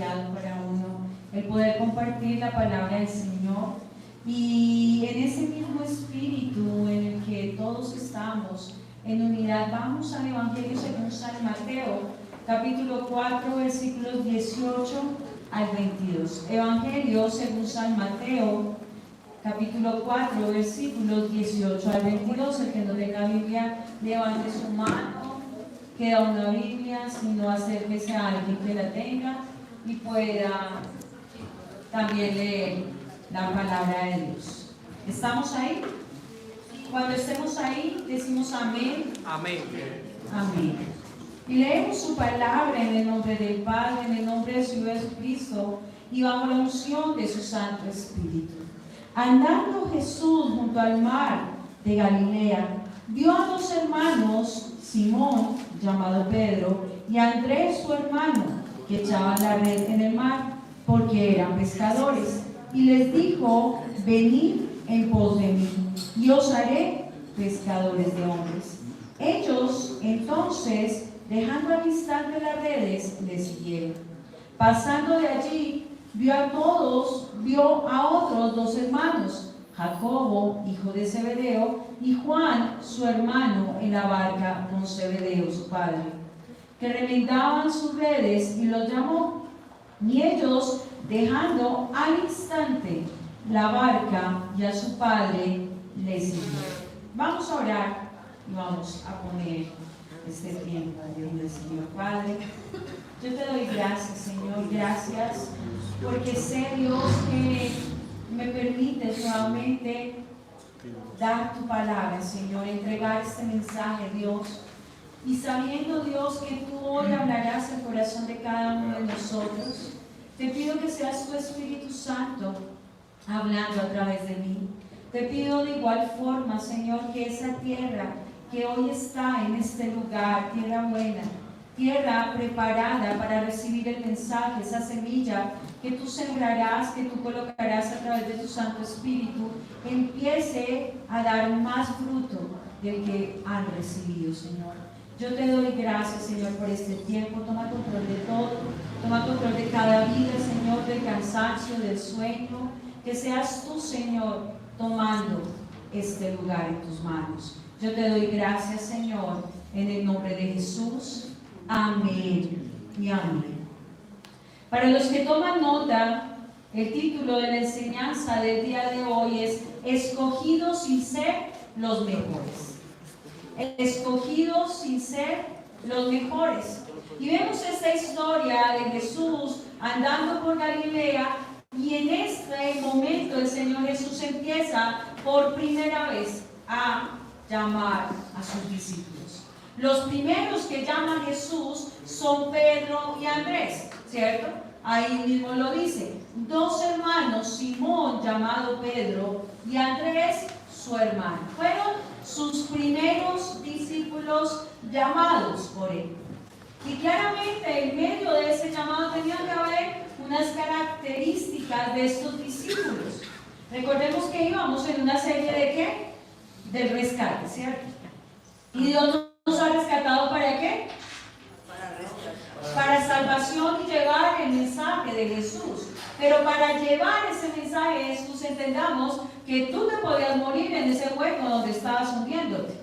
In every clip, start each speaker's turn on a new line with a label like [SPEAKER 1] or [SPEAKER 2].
[SPEAKER 1] privilegiado para uno el poder compartir la palabra del Señor. Y en ese mismo espíritu en el que todos estamos en unidad, vamos al Evangelio según San Mateo, capítulo 4, versículos 18 al 22. Evangelio según San Mateo, capítulo 4, versículos 18 al 22. El que no tenga Biblia, levante su mano. Queda una Biblia, si no, acérquese a alguien que la tenga y pueda también leer la palabra de Dios. ¿Estamos ahí? Cuando estemos ahí, decimos amén.
[SPEAKER 2] Amén.
[SPEAKER 1] Amén. Y leemos su palabra en el nombre del Padre, en el nombre de su Hijo Jesucristo y bajo la unción de su Santo Espíritu. Andando Jesús junto al mar de Galilea, vio a dos hermanos, Simón, llamado Pedro, y Andrés, su hermano, que echaban la red en el mar, porque eran pescadores. Y les dijo: venid en pos de mí, y os haré pescadores de hombres. Ellos, entonces, dejando al instante las redes, le siguieron. Pasando de allí, vio a otros dos hermanos, Jacobo, hijo de Zebedeo, y Juan, su hermano, en la barca con Zebedeo, su padre, que remendaban sus redes, y los llamó. Y ellos, dejando al instante la barca y a su padre, le siguieron. Vamos a orar y vamos a poner este tiempo del Señor. Padre, yo te doy gracias, Señor, gracias, porque sé, Dios, que me permites nuevamente dar tu palabra, Señor, entregar este mensaje, Dios, y sabiendo, Dios, que tú hoy hablarás al corazón de cada uno de nosotros, te pido que seas tu Espíritu Santo hablando a través de mí. Te pido de igual forma, Señor, que esa tierra que hoy está en este lugar, tierra buena, tierra preparada para recibir el mensaje, esa semilla que tú sembrarás, que tú colocarás a través de tu Santo Espíritu, empiece a dar más fruto del que han recibido, Señor. Yo te doy gracias, Señor, por este tiempo. Toma control de todo, toma control de cada vida, Señor, del cansancio, del sueño. Que seas tú, Señor, tomando este lugar en tus manos. Yo te doy gracias, Señor, en el nombre de Jesús. Amén y amén. Para los que toman nota, el título de la enseñanza del día de hoy es Escogidos sin ser los mejores. Escogidos sin ser los mejores. Y vemos esta historia de Jesús andando por Galilea, y en este momento el Señor Jesús empieza por primera vez a llamar a sus discípulos. Los primeros que llama Jesús son Pedro y Andrés, ¿cierto? Ahí mismo lo dice. Dos hermanos, Simón, llamado Pedro, y Andrés, su hermano. Fueron sus primeros discípulos llamados por él. Y claramente en medio de ese llamado tenía que haber unas características de estos discípulos. Recordemos que íbamos en una serie de ¿qué? Del rescate, ¿cierto? ¿Y Dios nos ha rescatado para qué? Para salvación y llevar el mensaje de Jesús. Pero para llevar ese mensaje de Jesús, entendamos que tú te podías morir en ese hueco donde estabas hundiéndote.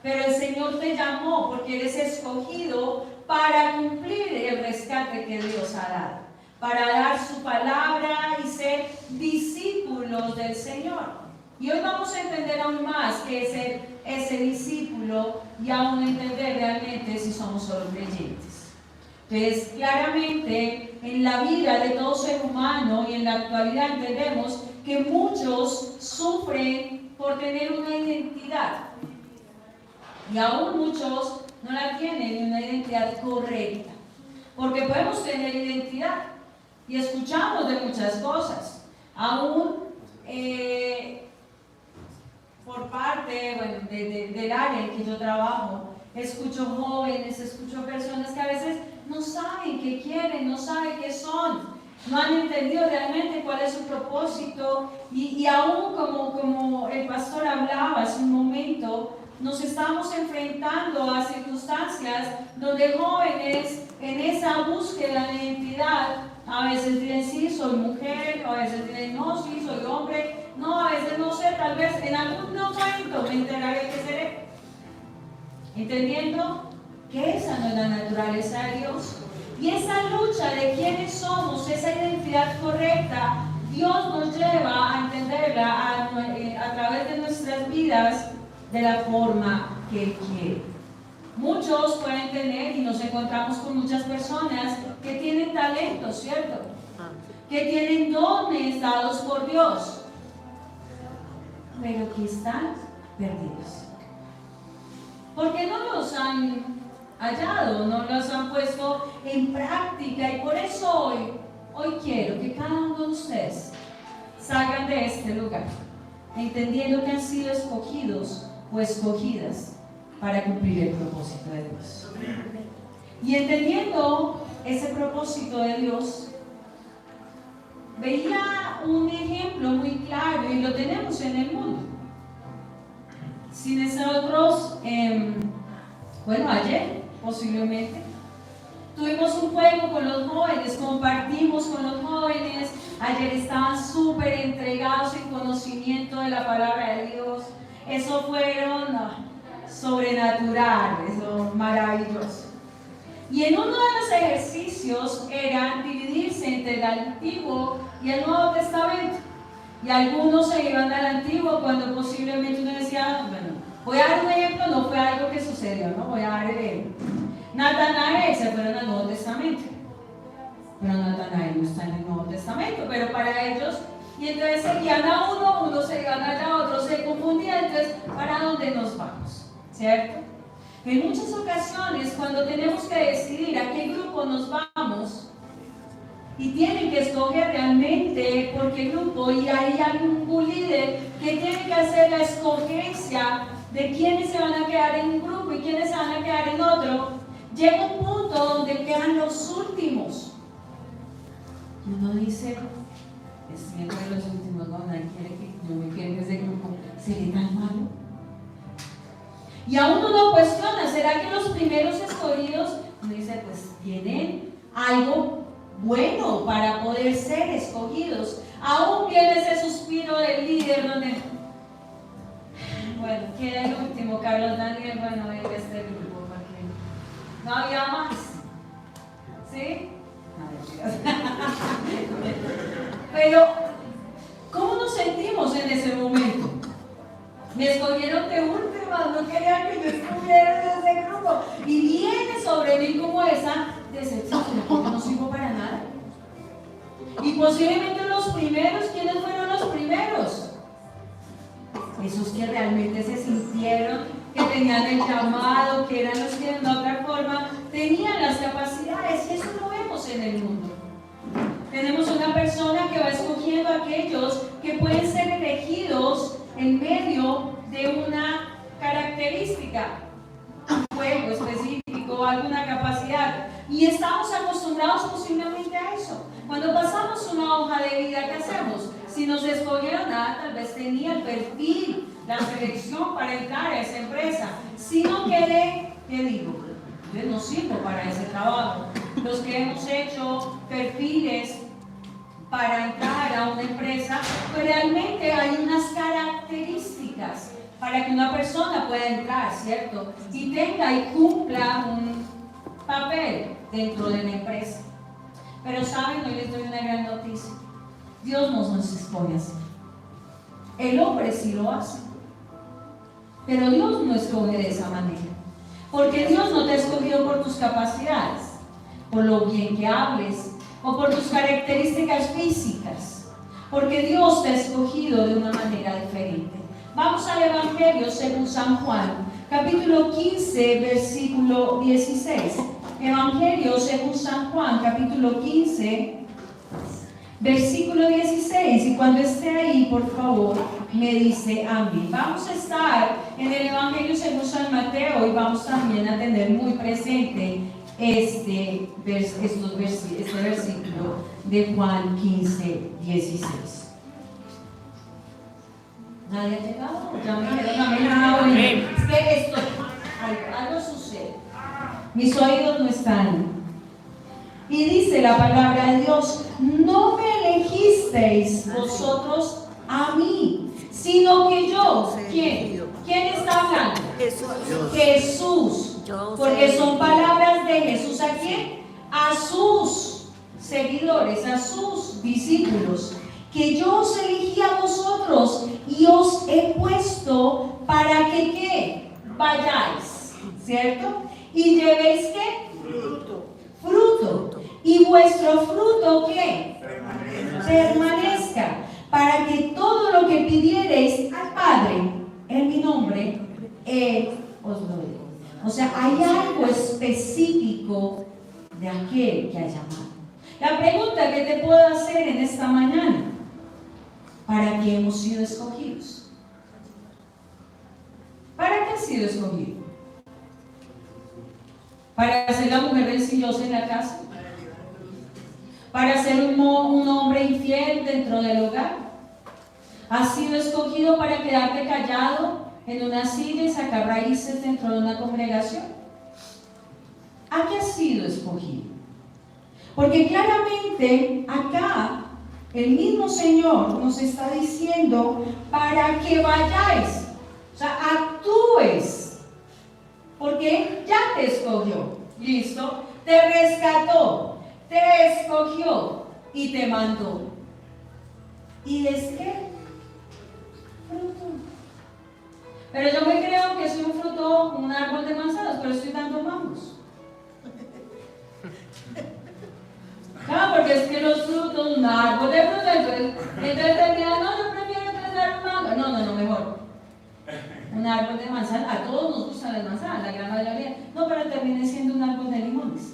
[SPEAKER 1] Pero el Señor te llamó porque eres escogido para cumplir el rescate que Dios ha dado, para dar su palabra y ser discípulos del Señor. Y hoy vamos a entender aún más qué es ser ese discípulo y aún entender realmente si somos solo creyentes. Entonces, claramente en la vida de todo ser humano y en la actualidad entendemos que muchos sufren por tener una identidad. Y aún muchos no la tienen, una identidad correcta. Porque podemos tener identidad y escuchamos de muchas cosas. Aún por parte del área en que yo trabajo, escucho jóvenes, escucho personas que a veces no saben qué quieren, no saben qué son, no han entendido realmente cuál es su propósito. Y aún como el pastor hablaba hace un momento, nos estamos enfrentando a circunstancias donde jóvenes en esa búsqueda de identidad A veces dicen sí, soy mujer, a veces dicen no, sí, soy hombre, no, a veces no sé, tal vez en algún momento me enteraré que seré. Entendiendo que esa no es la naturaleza de Dios. Y esa lucha de quiénes somos, esa identidad correcta, Dios nos lleva a entenderla a través de nuestras vidas de la forma que Él quiere. Muchos pueden tener, y nos encontramos con muchas personas que tienen talentos, ¿cierto? Que tienen dones dados por Dios, pero que están perdidos. Porque no los han hallado, no los han puesto en práctica. Y por eso hoy quiero que cada uno de ustedes salgan de este lugar, entendiendo que han sido escogidos o escogidas para cumplir el propósito de Dios. Y entendiendo ese propósito de Dios, veía un ejemplo muy claro y lo tenemos en el mundo. Si nosotros, ayer posiblemente, tuvimos un juego con los jóvenes, compartimos con los jóvenes, ayer estaban súper entregados en conocimiento de la palabra de Dios. Eso fueron sobrenaturales, maravilloso. Y en uno de los ejercicios era dividirse entre el Antiguo y el Nuevo Testamento. Y algunos se iban al Antiguo cuando posiblemente uno decía, bueno, voy a dar un ejemplo, no fue algo que sucedió, ¿no? Voy a dar el ejemplo. Natanael se fueron al Nuevo Testamento. Pero Natanael no está en el Nuevo Testamento, pero para ellos, y entonces seguían a uno se iban allá, otros se confundían, entonces, ¿para dónde nos vamos? ¿Cierto? En muchas ocasiones, cuando tenemos que decidir a qué grupo nos vamos, y tienen que escoger realmente por qué grupo, y hay algún líder que tiene que hacer la escogencia de quiénes se van a quedar en un grupo y quiénes se van a quedar en otro, llega un punto donde quedan los últimos. Y uno dice, es miembro de los últimos, no, nadie quiere que yo me quede en ese grupo, ¿seré tan malo? Y aún uno cuestiona, ¿será que los primeros escogidos, uno dice, pues tienen algo bueno para poder ser escogidos? Aún viene ese suspiro del líder donde, bueno, queda el último, Carlos Daniel, bueno, venga este grupo, porque no había más, ¿sí? Pero, ¿cómo nos sentimos en ese momento? Me escogieron de última, no querían que yo estuviera en ese grupo. Y viene sobre mí como esa decepción, porque no sirvo para nada. Y posiblemente los primeros, ¿quiénes fueron los primeros? Esos que realmente se sintieron, que tenían el llamado, que eran los que de una otra forma tenían las capacidades. Y eso lo vemos en el mundo. Tenemos una persona que va escogiendo a aquellos que pueden ser elegidos en medio de una característica, un juego específico, alguna capacidad. Y estamos acostumbrados posiblemente a eso. Cuando pasamos una hoja de vida, ¿qué hacemos? Si nos escogieron, tal vez tenía el perfil, la selección para entrar a esa empresa. Si no quedé, ¿qué digo? Yo no sirvo para ese trabajo. Los que hemos hecho perfiles para entrar a una empresa, pues realmente hay unas características para que una persona pueda entrar, ¿cierto? Y tenga y cumpla un papel dentro de la empresa. Pero saben, hoy les doy una gran noticia. Dios no nos escoge así. El hombre sí lo hace, pero Dios no escoge de esa manera. Porque Dios no te ha escogido por tus capacidades, por lo bien que hables, o por tus características físicas, porque Dios te ha escogido de una manera diferente. Vamos al Evangelio según San Juan, capítulo 15, versículo 16. Evangelio según San Juan, capítulo 15, versículo 16. Y cuando esté ahí, por favor, me dice amén. Vamos a estar en el Evangelio según San Mateo y vamos también a tener muy presente este versículo de Juan 15, 16. ¿Nadie ha llegado? Ya me quedo Es que esto, algo sucede. Mis oídos no están Y dice la palabra de Dios, no me elegisteis vosotros a mí, sino que yo. ¿Quién? ¿Quién está hablando? Jesús. Porque son palabras de Jesús a quién? A sus seguidores, a sus discípulos. Que yo os elegí a vosotros y os he puesto para que ¿qué? Vayáis, ¿cierto? Y llevéis ¿qué? Fruto. Y vuestro fruto ¿qué? Permanezca. Para que todo lo que pidiereis al Padre en mi nombre, Él os lo dé. O sea, hay algo específico de aquel que ha llamado. La pregunta que te puedo hacer en esta mañana: ¿para qué hemos sido escogidos? ¿Para qué has sido escogido? ¿Para ser la mujer rencillosa en la casa? ¿Para ser un hombre infiel dentro del hogar? ¿Has sido escogido para quedarte callado en una silla y sacar raíces dentro de una congregación? ¿A qué has sido escogido? Porque claramente acá el mismo Señor nos está diciendo para que vayáis, o sea, actúes, porque ya te escogió, ¿listo? Te rescató, te escogió y te mandó. ¿Y es qué? Fruto. Pero yo me creo que soy un fruto, un árbol de manzanas, pero estoy dando mangos. Claro, porque es que los frutos, un árbol de fruta, entonces termina, no, yo prefiero tratar un mango. No, mejor. Un árbol de manzana, a todos nos gustan las manzanas, la gran mayoría. No, pero termine siendo un árbol de limones.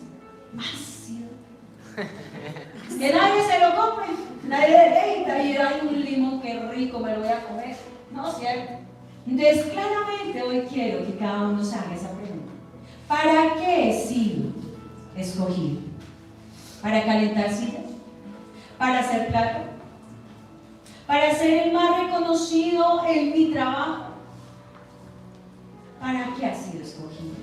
[SPEAKER 1] Ácido. Que nadie se lo compre, nadie deleita y hay un limón que rico, me lo voy a comer. No, ¿cierto? Entonces, claramente hoy quiero que cada uno se haga esa pregunta. ¿Para qué he sido escogido? ¿Para calentar sillas? ¿Para hacer plato? ¿Para ser el más reconocido en mi trabajo? ¿Para qué ha sido escogido?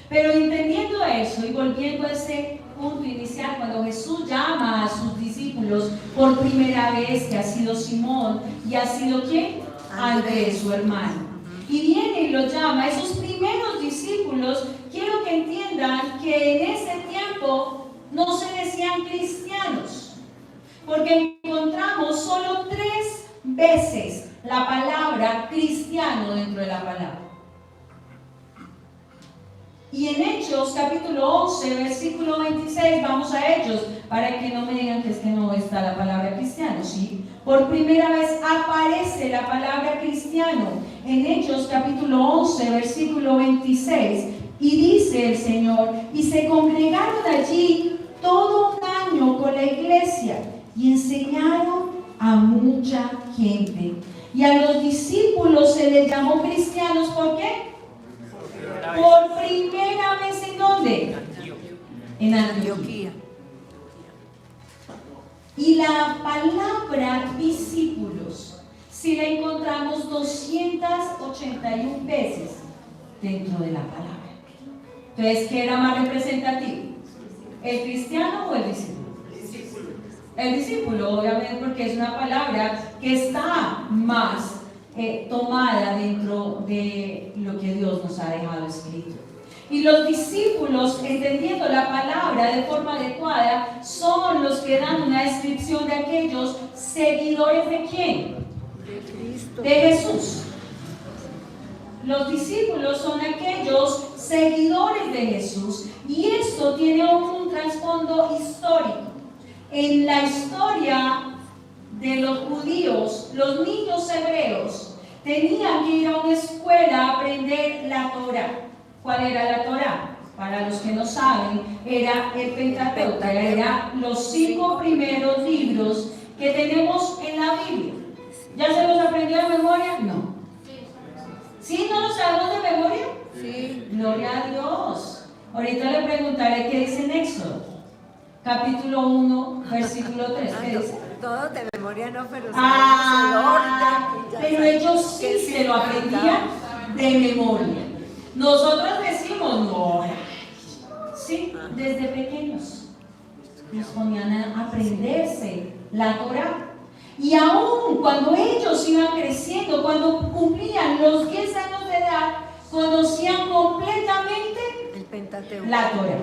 [SPEAKER 1] Pero entendiendo eso y volviendo a ese punto inicial, cuando Jesús llama a sus discípulos por primera vez, que ha sido Simón y ha sido ¿quién? Andrés, su hermano. Y viene y lo llama. Esos primeros discípulos, quiero que entiendan que en ese tiempo no se decían cristianos, porque encontramos solo 3 veces la palabra cristiano dentro de la palabra. Y en Hechos capítulo 11, versículo 26, vamos a Hechos, para que no me digan que es que no está la palabra cristiano, ¿sí? Por primera vez aparece la palabra cristiano en Hechos capítulo 11, versículo 26, y dice el Señor, y se congregaron allí todo un año con la iglesia y enseñaron a mucha gente. Y a los discípulos se les llamó cristianos, ¿por qué? Por primera vez, ¿en dónde? En Antioquía. Y la palabra discípulos, si la encontramos 281 veces dentro de la palabra. Entonces, ¿qué era más representativo? ¿El cristiano o el discípulo? El discípulo, obviamente, porque es una palabra que está más tomada dentro de lo que Dios nos ha dejado escrito. Y los discípulos, entendiendo la palabra de forma adecuada, son los que dan una descripción de aquellos seguidores ¿de quién? De Cristo. De Jesús. Los discípulos son aquellos seguidores de Jesús, y esto tiene un trasfondo histórico. En la historia de los judíos, los niños hebreos tenían que ir a una escuela a aprender la Torá. ¿Cuál era la Torá? Para los que no saben, era el Pentateuco, era los 5 primeros libros que tenemos en la Biblia. ¿Ya se los aprendió de memoria? No. ¿Sí? ¿No lo sabemos de memoria? Sí. Gloria a Dios. Ahorita le preguntaré qué dice en Éxodo, capítulo 1, versículo 3. ¿Qué dice?
[SPEAKER 2] Todo de memoria no, pero
[SPEAKER 1] pero ellos sí se lo aprendían de memoria. Nosotros decimos, no, sí, desde pequeños. disponían a aprenderse la Torá. Y aún cuando ellos iban creciendo, cuando cumplían los 10 años de edad, conocían completamente
[SPEAKER 2] El Pentateuco.
[SPEAKER 1] la Torá.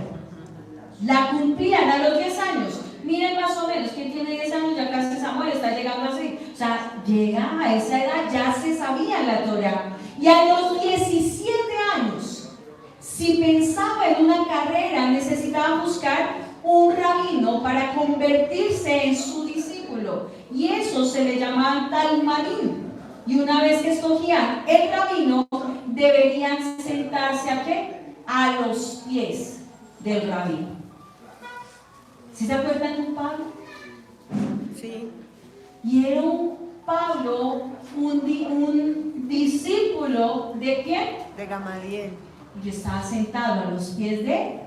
[SPEAKER 1] La cumplían a los 10 años. Miren más o menos, quien tiene 10 años ya casi Samuel está llegando así. O sea, llega a esa edad, ya se sabía la Torá. Y a los 17 años, si pensaba en una carrera, necesitaba buscar un rabino para convertirse en su discípulo. Y eso se le llamaba talmadim. Y una vez que escogían el rabino, deberían sentarse ¿a qué? A los pies del rabino. ¿Sí se acuerdan de un Pablo?
[SPEAKER 2] Sí.
[SPEAKER 1] Y era un Pablo, un discípulo ¿de quién?
[SPEAKER 2] De Gamaliel.
[SPEAKER 1] Y estaba sentado a los pies de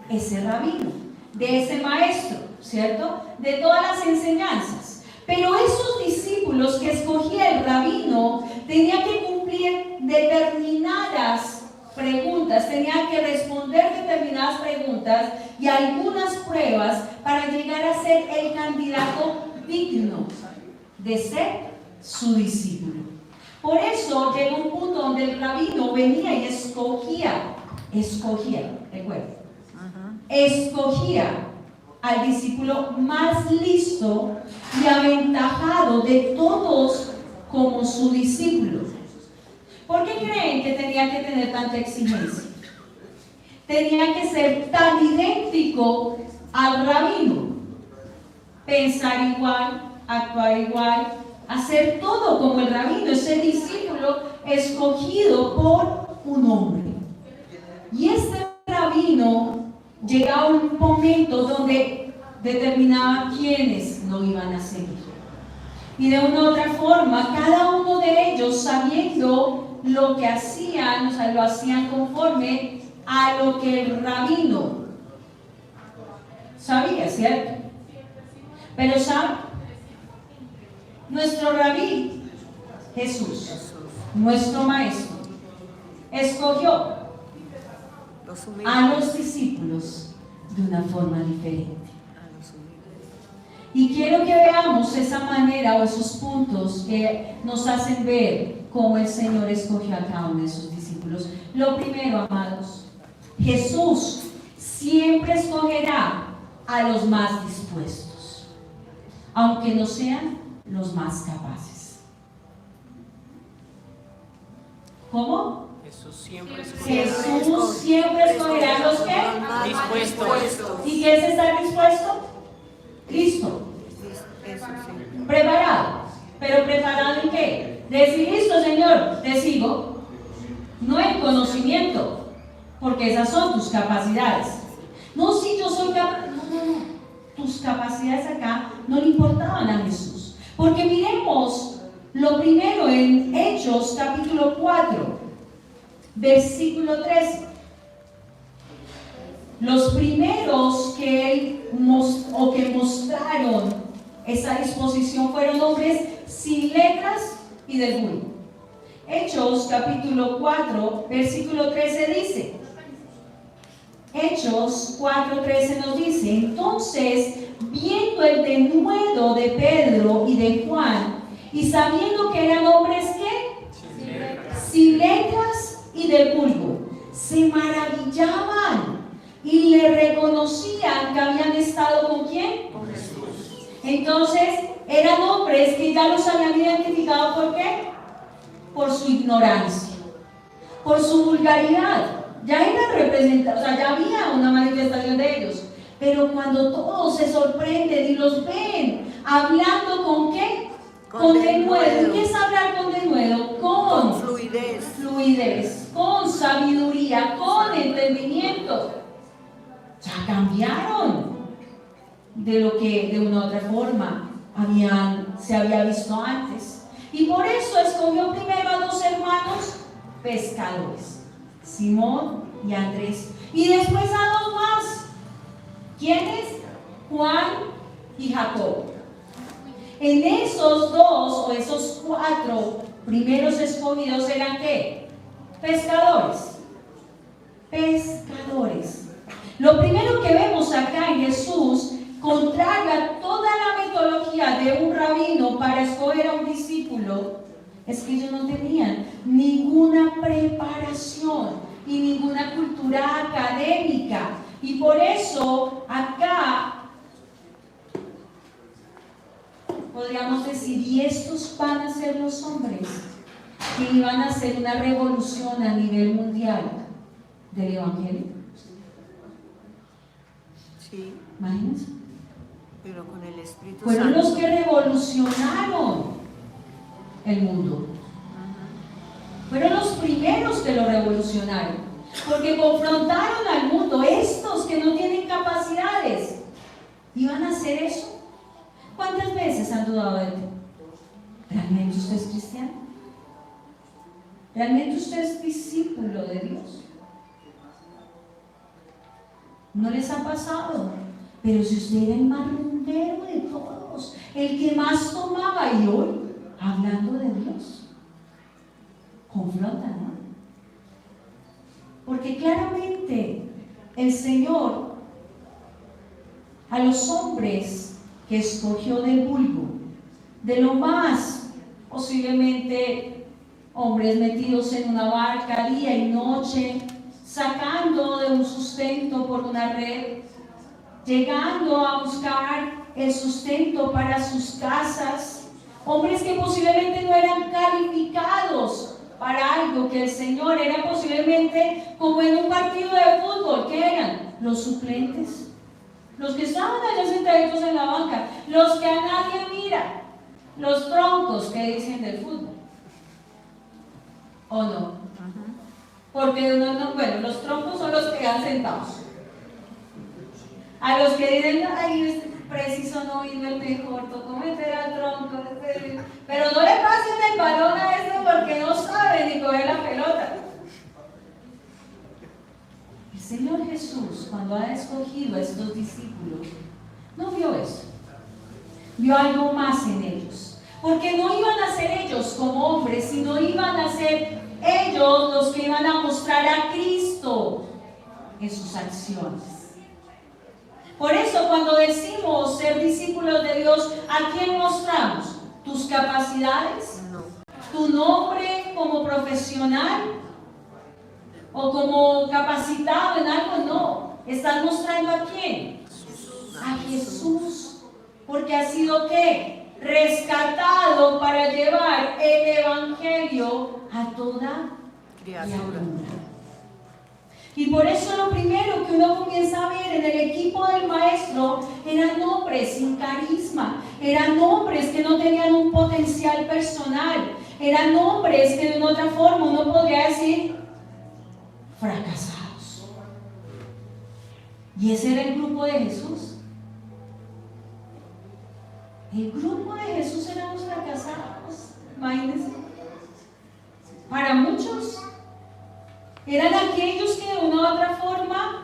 [SPEAKER 1] ese rabino, de ese maestro, ¿cierto? De todas las enseñanzas. Pero esos discípulos que escogía el rabino tenían que cumplir determinadas preguntas, tenían que responder determinadas preguntas y algunas pruebas para llegar a ser el candidato digno de ser su discípulo. Por eso llegó un punto donde el rabino venía y escogía, recuerda, escogía al discípulo más listo y aventajado de todos como su discípulo. ¿Por qué creen que tenía que tener tanta exigencia? Tenía que ser tan idéntico al rabino, pensar igual, actuar igual, hacer todo como el rabino, ese discípulo escogido por un hombre. Y este rabino llegaba a un momento donde determinaba quiénes lo iban a seguir. Y de una u otra forma, cada uno de ellos, sabiendo lo que hacían, o sea, lo hacían conforme a lo que el rabino sabía, ¿cierto? Pero ¿saben? Nuestro rabí, Jesús, nuestro maestro, escogió a los discípulos de una forma diferente. Y quiero que veamos esa manera o esos puntos que nos hacen ver cómo el Señor escogió a cada uno de sus discípulos. Lo primero, amados, Jesús siempre escogerá a los más dispuestos, aunque no sean los más capaces. ¿Cómo?
[SPEAKER 3] Jesús siempre
[SPEAKER 1] escogerá a los que
[SPEAKER 3] dispuestos.
[SPEAKER 1] ¿Y qué es estar dispuesto? Listo,
[SPEAKER 2] Eso sí.
[SPEAKER 1] preparado. ¿Pero preparado en qué? Decir, listo, Señor, te sigo. No en conocimiento, porque esas son tus capacidades. No, si yo soy capaz. No. Tus capacidades acá no le importaban a Jesús. Porque miremos lo primero en Hechos capítulo 4, versículo 13. Los primeros que él mostraron esa disposición fueron hombres sin letras y del vulgo. Hechos capítulo 4, versículo 13 dice, Hechos 4:13 nos dice, entonces, viendo el denuedo de Pedro y de Juan, y sabiendo que eran hombres que sin letras y de vulgo, se maravillaban y le reconocían que habían estado ¿con quién?
[SPEAKER 3] Con Jesús.
[SPEAKER 1] Entonces, eran hombres que ya los habían identificado ¿por qué? Por su ignorancia, por su vulgaridad. Ya eran representados, o sea, ya había una manifestación de ellos. Pero cuando todos se sorprenden y los ven hablando ¿con qué? Con denuedo. ¿Qué es hablar con denuedo? Con fluidez, con sabiduría, con entendimiento. Ya cambiaron de lo que de una u otra forma se había visto antes. Y por eso escogió primero a dos hermanos pescadores, Simón y Andrés, y después a dos más. ¿Quiénes? Juan y Jacob. En esos dos o esos cuatro primeros escogidos eran ¿qué? Pescadores. Pescadores. Lo primero que vemos acá en Jesús contrario a toda la metodología de un rabino para escoger a un discípulo, es que ellos no tenían ninguna preparación y ninguna cultura académica. Y por eso acá podríamos decir, y estos van a ser los hombres que iban a hacer una revolución a nivel mundial del Evangelio.
[SPEAKER 2] Sí,
[SPEAKER 1] Imagínense.
[SPEAKER 2] pero con el Espíritu
[SPEAKER 1] Fueron
[SPEAKER 2] Santo.
[SPEAKER 1] los que revolucionaron el mundo. Fueron los primeros que lo revolucionaron, porque confrontaron al mundo. Estos que no tienen capacidades, ¿iban a hacer eso? ¿Cuántas veces han dudado de ti? ¿Realmente usted es cristiano? ¿Realmente usted es discípulo de Dios? ¿No les ha pasado? Pero si usted era el más rumbero de todos, el que más tomaba, y hoy, hablando de Dios, confronta, ¿no? Porque claramente el Señor a los hombres que escogió del vulgo, de lo más posiblemente hombres metidos en una barca día y noche, sacando de un sustento por una red, llegando a buscar el sustento para sus casas, hombres que posiblemente no eran calificados para algo, que el Señor era posiblemente como en un partido de fútbol. ¿Qué eran? Los suplentes. Los que estaban allá sentaditos en la banca, los que a nadie mira, los troncos que dicen del fútbol. ¿O no? Porque bueno, los troncos son los que quedan sentados. A los que dicen, ay, preciso no vino el mejor, tocó meter al tronco, pero no le pasen el balón a este porque no sabe ni coger la pelota. El Señor Jesús, cuando ha escogido a estos discípulos, no vio eso, vio algo más en ellos, porque no iban a ser ellos como hombres, sino iban a ser ellos los que iban a mostrar a Cristo en sus acciones. Por eso cuando decimos ser discípulos de Dios, ¿a quién mostramos? ¿Tus capacidades?
[SPEAKER 2] No.
[SPEAKER 1] ¿Tu nombre como profesional? ¿O como capacitado en algo? No. ¿Estás mostrando a quién? A Jesús. Porque ha sido ¿qué? Rescatado para llevar el Evangelio a toda criatura. Y por eso lo primero que uno comienza a ver en el equipo del maestro eran hombres sin carisma, eran hombres que no tenían un potencial personal, eran hombres que de una otra forma uno podría decir fracasados. Y ese era el grupo de Jesús. El grupo de Jesús eran los fracasados, imagínense. Para muchos eran aquellos que de una u otra forma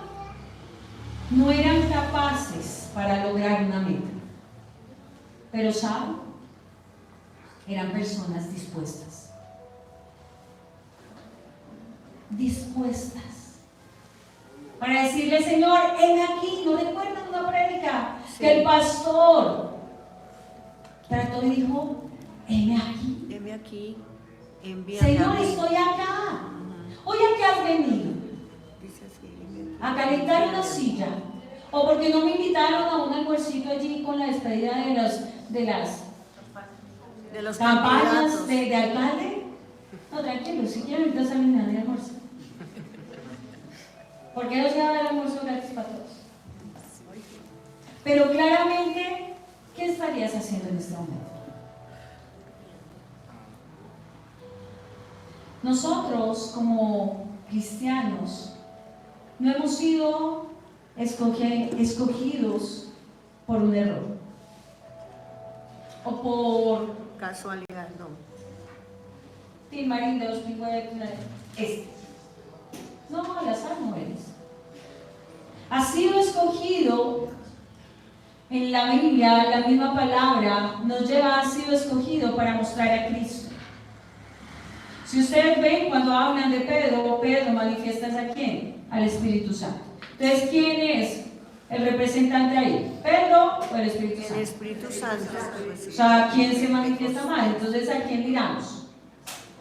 [SPEAKER 1] no eran capaces para lograr una meta. Pero ¿saben? Eran personas dispuestas. Dispuestas. Para decirle, Señor, heme aquí. ¿No recuerdan una prédica?
[SPEAKER 2] Sí.
[SPEAKER 1] Que el pastor trató y dijo, heme aquí.
[SPEAKER 2] Heme aquí, envíame
[SPEAKER 1] Señor,
[SPEAKER 2] a mí.
[SPEAKER 1] estoy acá. Hoy a qué has venido.
[SPEAKER 2] Dice así, heme aquí.
[SPEAKER 1] A calentar una silla. O porque no me invitaron a un almuercito allí con la despedida de las campañas
[SPEAKER 2] candidatos.
[SPEAKER 1] de alcalde. No, tranquilo, si quieren ahorita salen a dar almuerzo. Porque ellos van a dar almuerzo gratis para todos. Pero claramente, ¿qué estarías haciendo en este momento? Nosotros como cristianos no hemos sido escogidos por un error o por
[SPEAKER 2] Casualidad, no.
[SPEAKER 1] Tim Marín de los Pingüinos. No, al azar no eres. Ha sido escogido en la Biblia, la misma palabra nos lleva, ha sido escogido para mostrar a Cristo. Si ustedes ven cuando hablan de Pedro, Pedro manifiesta a quién? Al Espíritu Santo. Entonces, ¿quién es el representante ahí? ¿Pedro o el Espíritu
[SPEAKER 2] El
[SPEAKER 1] Santo?
[SPEAKER 2] Espíritu Santo.
[SPEAKER 1] O sea, ¿quién se manifiesta más? Entonces, ¿a quién miramos?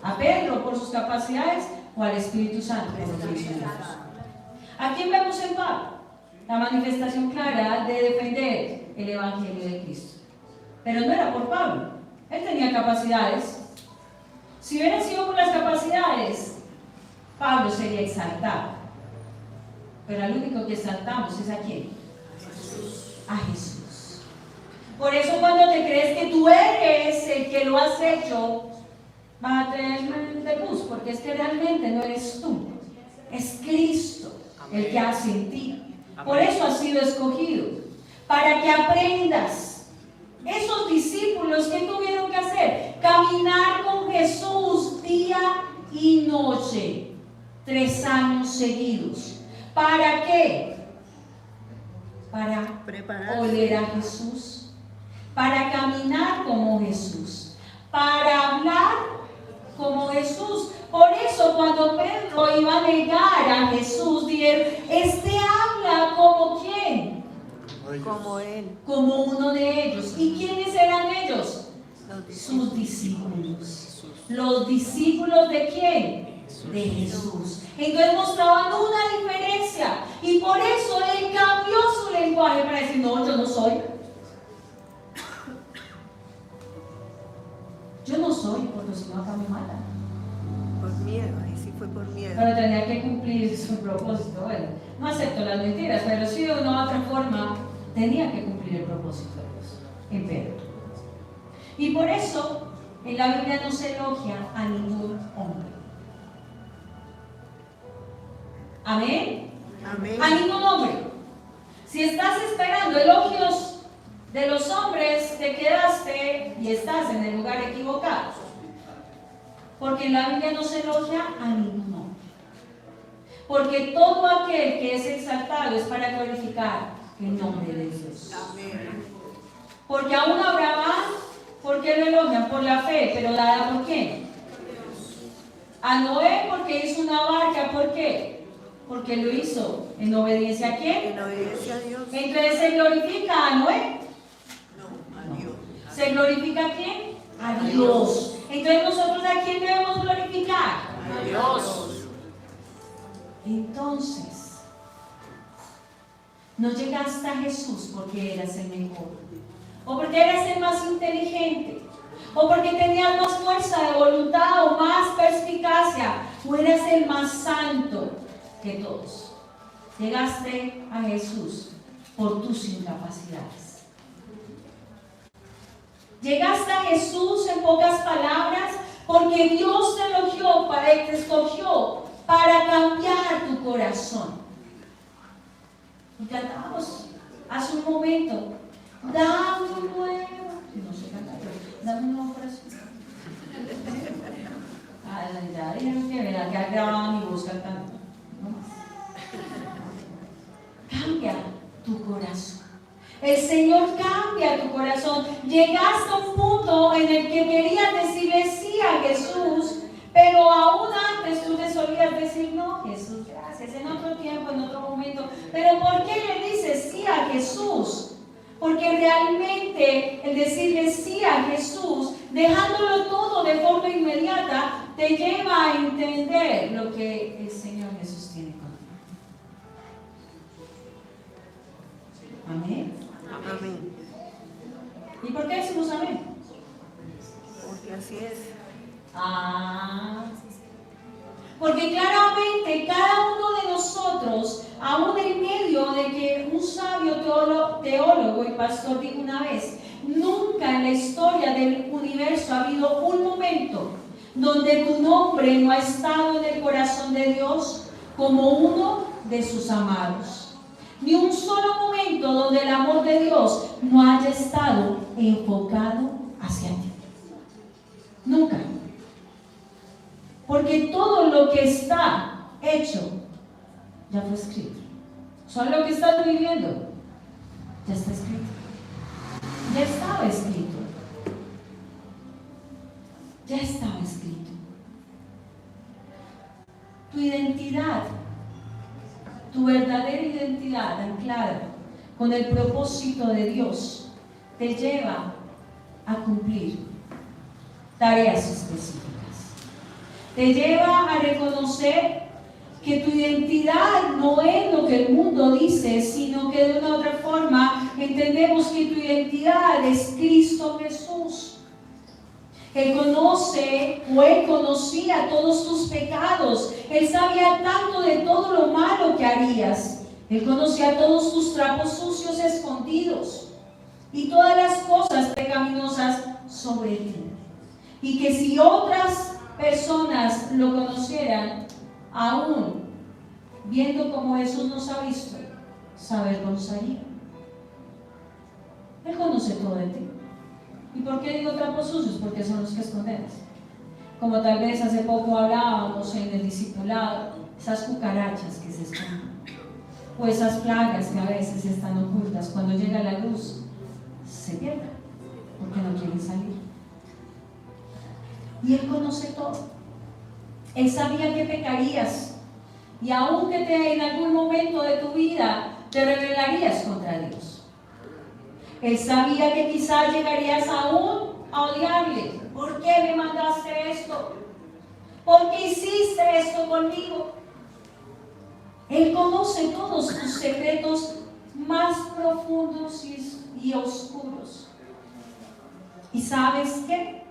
[SPEAKER 1] ¿A Pedro por sus capacidades o al Espíritu Santo por lo que hizo Dios? ¿A quién vemos en Pablo? La manifestación clara de defender el Evangelio de Cristo. Pero no era por Pablo. Él tenía capacidades. Si hubiera sido por las capacidades, Pablo sería exaltado. Pero al único que exaltamos es a quién? A Jesús. Por eso cuando te crees que tú eres el que lo has hecho, vas a tener de bus, porque es que realmente no eres tú, es Cristo el que hace en ti. Por eso has sido escogido, para que aprendas. Esos discípulos, ¿qué tuvieron que hacer? Caminar con Jesús día y noche, 3 años seguidos. ¿Para qué? Para
[SPEAKER 2] Prepararse.
[SPEAKER 1] oler a Jesús, para caminar como Jesús, para hablar como Jesús. Por eso cuando Pedro iba a negar a Jesús, dijeron, este habla como ¿quién?
[SPEAKER 2] Como Él.
[SPEAKER 1] Como uno de ellos. ¿Y quiénes eran ellos?
[SPEAKER 2] Los discípulos.
[SPEAKER 1] Sus discípulos. ¿Los discípulos de quién? De Jesús. Entonces mostraban una diferencia. Y por eso él cambió su lenguaje para decir, no, yo no soy. Yo no soy, porque si no acá me matan.
[SPEAKER 2] Por miedo, ahí sí fue por miedo.
[SPEAKER 1] Pero tenía que cumplir su propósito. Bueno, no acepto las mentiras, pero sí de una u otra forma tenía que cumplir el propósito de Dios en Pedro. Y por eso en la Biblia no se elogia a ningún hombre. Amén.
[SPEAKER 2] Amén.
[SPEAKER 1] A ningún hombre. Si estás esperando elogios de los hombres, te quedaste y estás en el lugar equivocado. Porque en la Biblia no se elogia a ningún hombre. Porque todo aquel que es exaltado es para glorificar el nombre de Dios.
[SPEAKER 2] Amén.
[SPEAKER 1] Porque aún Abraham, ¿por qué lo elogian? Por la fe, pero dada por quién? A Noé porque hizo una barca, ¿por qué? Porque lo hizo en obediencia a quién.
[SPEAKER 2] En obediencia a Dios.
[SPEAKER 1] Entonces se glorifica a Noé.
[SPEAKER 2] No, a Dios.
[SPEAKER 1] ¿Se glorifica a quién? A Dios. Entonces nosotros ¿a quién debemos glorificar?
[SPEAKER 3] A Dios.
[SPEAKER 1] Entonces, no llegaste a Jesús porque eras el mejor, o porque eras el más inteligente, o porque tenías más fuerza de voluntad o más perspicacia, o eras el más santo que todos. Llegaste a Jesús por tus incapacidades. Llegaste a Jesús, en pocas palabras, porque Dios te escogió para cambiar tu corazón. Y cantábamos hace un momento, dame un nuevo, no sé cantar, dame un nuevo corazón. Ya dijeron que me la que grababan mi voz cantando. No más. Cambia tu corazón. El Señor cambia tu corazón. Llegaste a un punto en el que querías decirle sí a Jesús, pero aún antes tú te solías decir no, Jesús, gracias, en otro tiempo, en otro momento. Pero ¿por qué le dices sí a Jesús? Porque realmente el decirle sí a Jesús, dejándolo todo de forma inmediata, te lleva a entender lo que el Señor Jesús tiene contigo. Amén.
[SPEAKER 2] Amén.
[SPEAKER 1] ¿Y por qué decimos amén?
[SPEAKER 2] Porque así es.
[SPEAKER 1] Porque claramente cada uno de nosotros, aún en medio de que un sabio teólogo y pastor dijo una vez, nunca en la historia del universo ha habido un momento donde tu nombre no ha estado en el corazón de Dios como uno de sus amados. Ni un solo momento donde el amor de Dios no haya estado enfocado hacia ti. Nunca. Porque todo lo que está hecho ya fue escrito. Solo lo que estás viviendo ya está escrito. Ya estaba escrito. Ya estaba escrito. Tu identidad, tu verdadera identidad anclada con el propósito de Dios te lleva a cumplir tareas específicas. Te lleva a reconocer que tu identidad no es lo que el mundo dice, sino que de una u otra forma entendemos que tu identidad es Cristo Jesús. Él conoce o Él conocía todos tus pecados. Él sabía tanto de todo lo malo que harías. Él conocía todos tus trapos sucios escondidos y todas las cosas pecaminosas sobre ti. Y que si otras personas lo conocieran, aún viendo como Jesús nos ha visto, se avergonzaría. Él conoce todo de ti. ¿Y por qué digo trapos sucios? Porque son los que escondemos. Como tal vez hace poco hablábamos en el discipulado, esas cucarachas que se esconden, o esas plagas que a veces están ocultas, cuando llega la luz, se pierden, porque no quieren salir. Y Él conoce todo. Él sabía que pecarías, y aunque en algún momento de tu vida te rebelarías contra Dios. Él sabía que quizás llegarías aún a odiarle. ¿Por qué me mandaste esto? ¿Por qué hiciste esto conmigo? Él conoce todos tus secretos más profundos y oscuros. ¿Y sabes qué?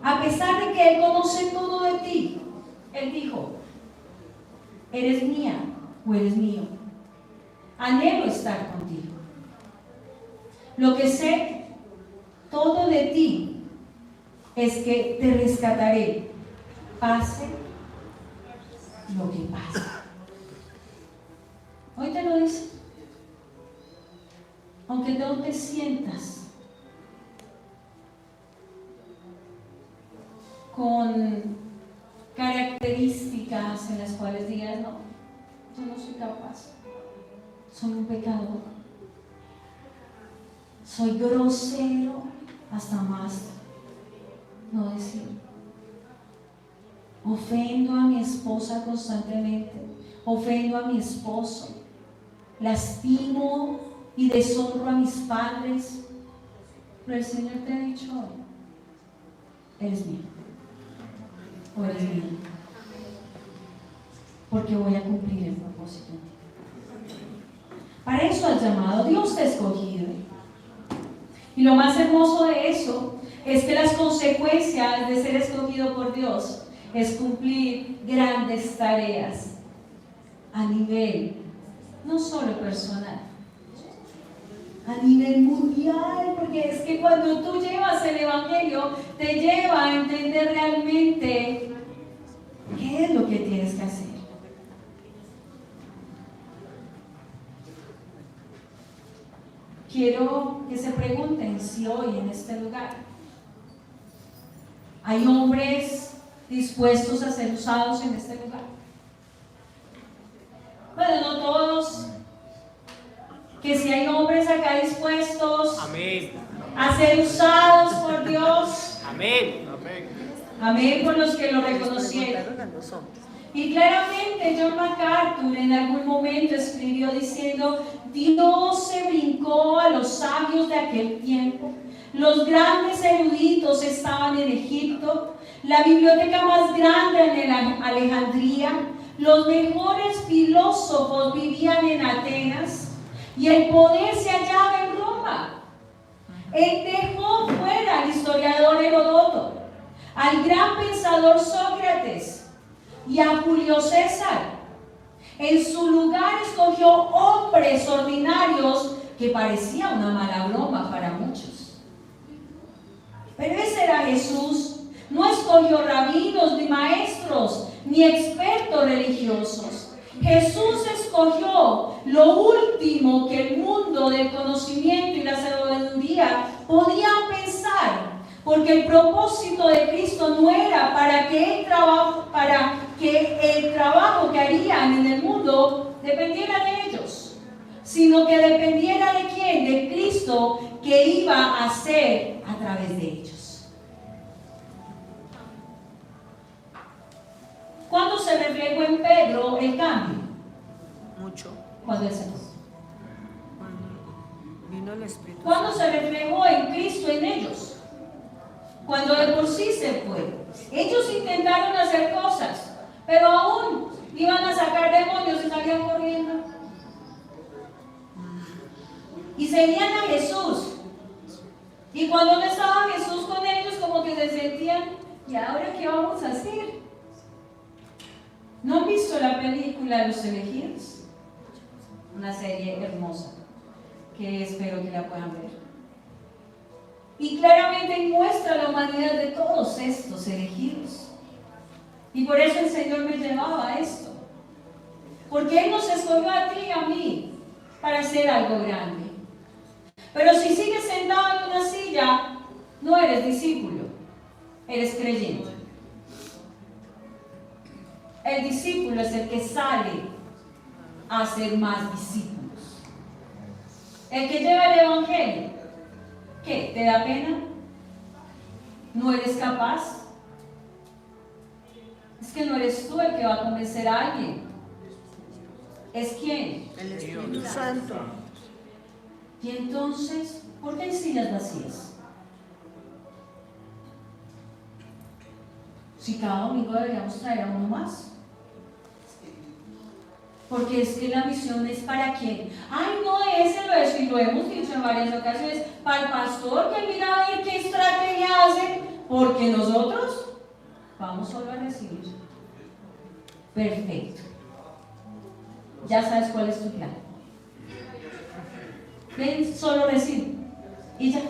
[SPEAKER 1] A pesar de que Él conoce todo de ti, Él dijo: eres mía o eres mío. Anhelo estar contigo. Lo que sé todo de ti es que te rescataré, pase lo que pase. Hoy te lo dice. Aunque no te sientas con características en las cuales digas: no, yo no soy capaz, soy un pecador, soy grosero hasta más no decir, ofendo a mi esposa constantemente, ofendo a mi esposo, lastimo y deshonro a mis padres, pero el Señor te ha dicho hoy: eres mío o eres mío, porque voy a cumplir el propósito en ti. Para eso has llamado. Dios te ha escogido. Y lo más hermoso de eso es que las consecuencias de ser escogido por Dios es cumplir grandes tareas a nivel no solo personal, a nivel mundial, porque es que cuando tú llevas el Evangelio te lleva a entender realmente qué es lo que tienes que hacer. Quiero que se pregunten si hoy en este lugar hay hombres dispuestos a ser usados en este lugar. Bueno, no todos. Que si hay hombres acá dispuestos
[SPEAKER 3] Amén.
[SPEAKER 1] a ser usados por Dios.
[SPEAKER 3] Amén.
[SPEAKER 1] Amén, por los que lo reconocieron. Y claramente John MacArthur en algún momento escribió diciendo: Dios se brincó a los sabios de aquel tiempo. Los grandes eruditos estaban en Egipto, la biblioteca más grande en Alejandría, los mejores filósofos vivían en Atenas y el poder se hallaba en Roma. Él dejó fuera al historiador Heródoto, al gran pensador Sócrates y a Julio César. En su lugar escogió hombres ordinarios que parecía una mala broma para muchos. Pero ese era Jesús. No escogió rabinos, ni maestros, ni expertos religiosos. Jesús escogió lo último que el mundo del conocimiento y la sabiduría podían pensar, porque el propósito de Cristo no era para que el trabajo que harían en el mundo dependiera de ellos, sino que dependiera de quién, de Cristo, que iba a hacer a través de ellos. ¿Cuándo se reflejó en Pedro el cambio?
[SPEAKER 2] Mucho.
[SPEAKER 1] Cuando él se fue.
[SPEAKER 2] Vino el Espíritu
[SPEAKER 1] ¿Cuándo se reflejó en Cristo en ellos? Cuando de por sí se fue. Ellos intentaron hacer cosas, pero aún iban a sacar demonios y salían corriendo. Y seguían a Jesús. Y cuando no estaba Jesús con ellos, como que se sentían, ¿y ahora qué vamos a hacer? ¿No han visto la película Los Elegidos? Una serie hermosa, que espero que la puedan ver. Y claramente muestra la humanidad de todos estos elegidos. Y por eso el Señor me llevaba a esto. Porque Él nos escogió a ti y a mí para hacer algo grande. Pero si sigues sentado en una silla, no eres discípulo, eres creyente. El discípulo es el que sale a hacer más discípulos. El que lleva el evangelio, ¿qué? ¿Te da pena? ¿No eres capaz? Es que no eres tú el que va a convencer a alguien. ¿Es quién?
[SPEAKER 2] El Espíritu Santo.
[SPEAKER 1] Y entonces, ¿por qué hay sillas vacías? Si cada domingo deberíamos traer a uno más. Porque es que la misión es para quién. Ay, no, ese lo es, y lo hemos dicho en varias ocasiones, para el pastor que mira a ver qué estrategia hace, porque nosotros vamos solo a recibir. Perfecto. Ya sabes cuál es tu plan. Ven, solo recibe. Y ya.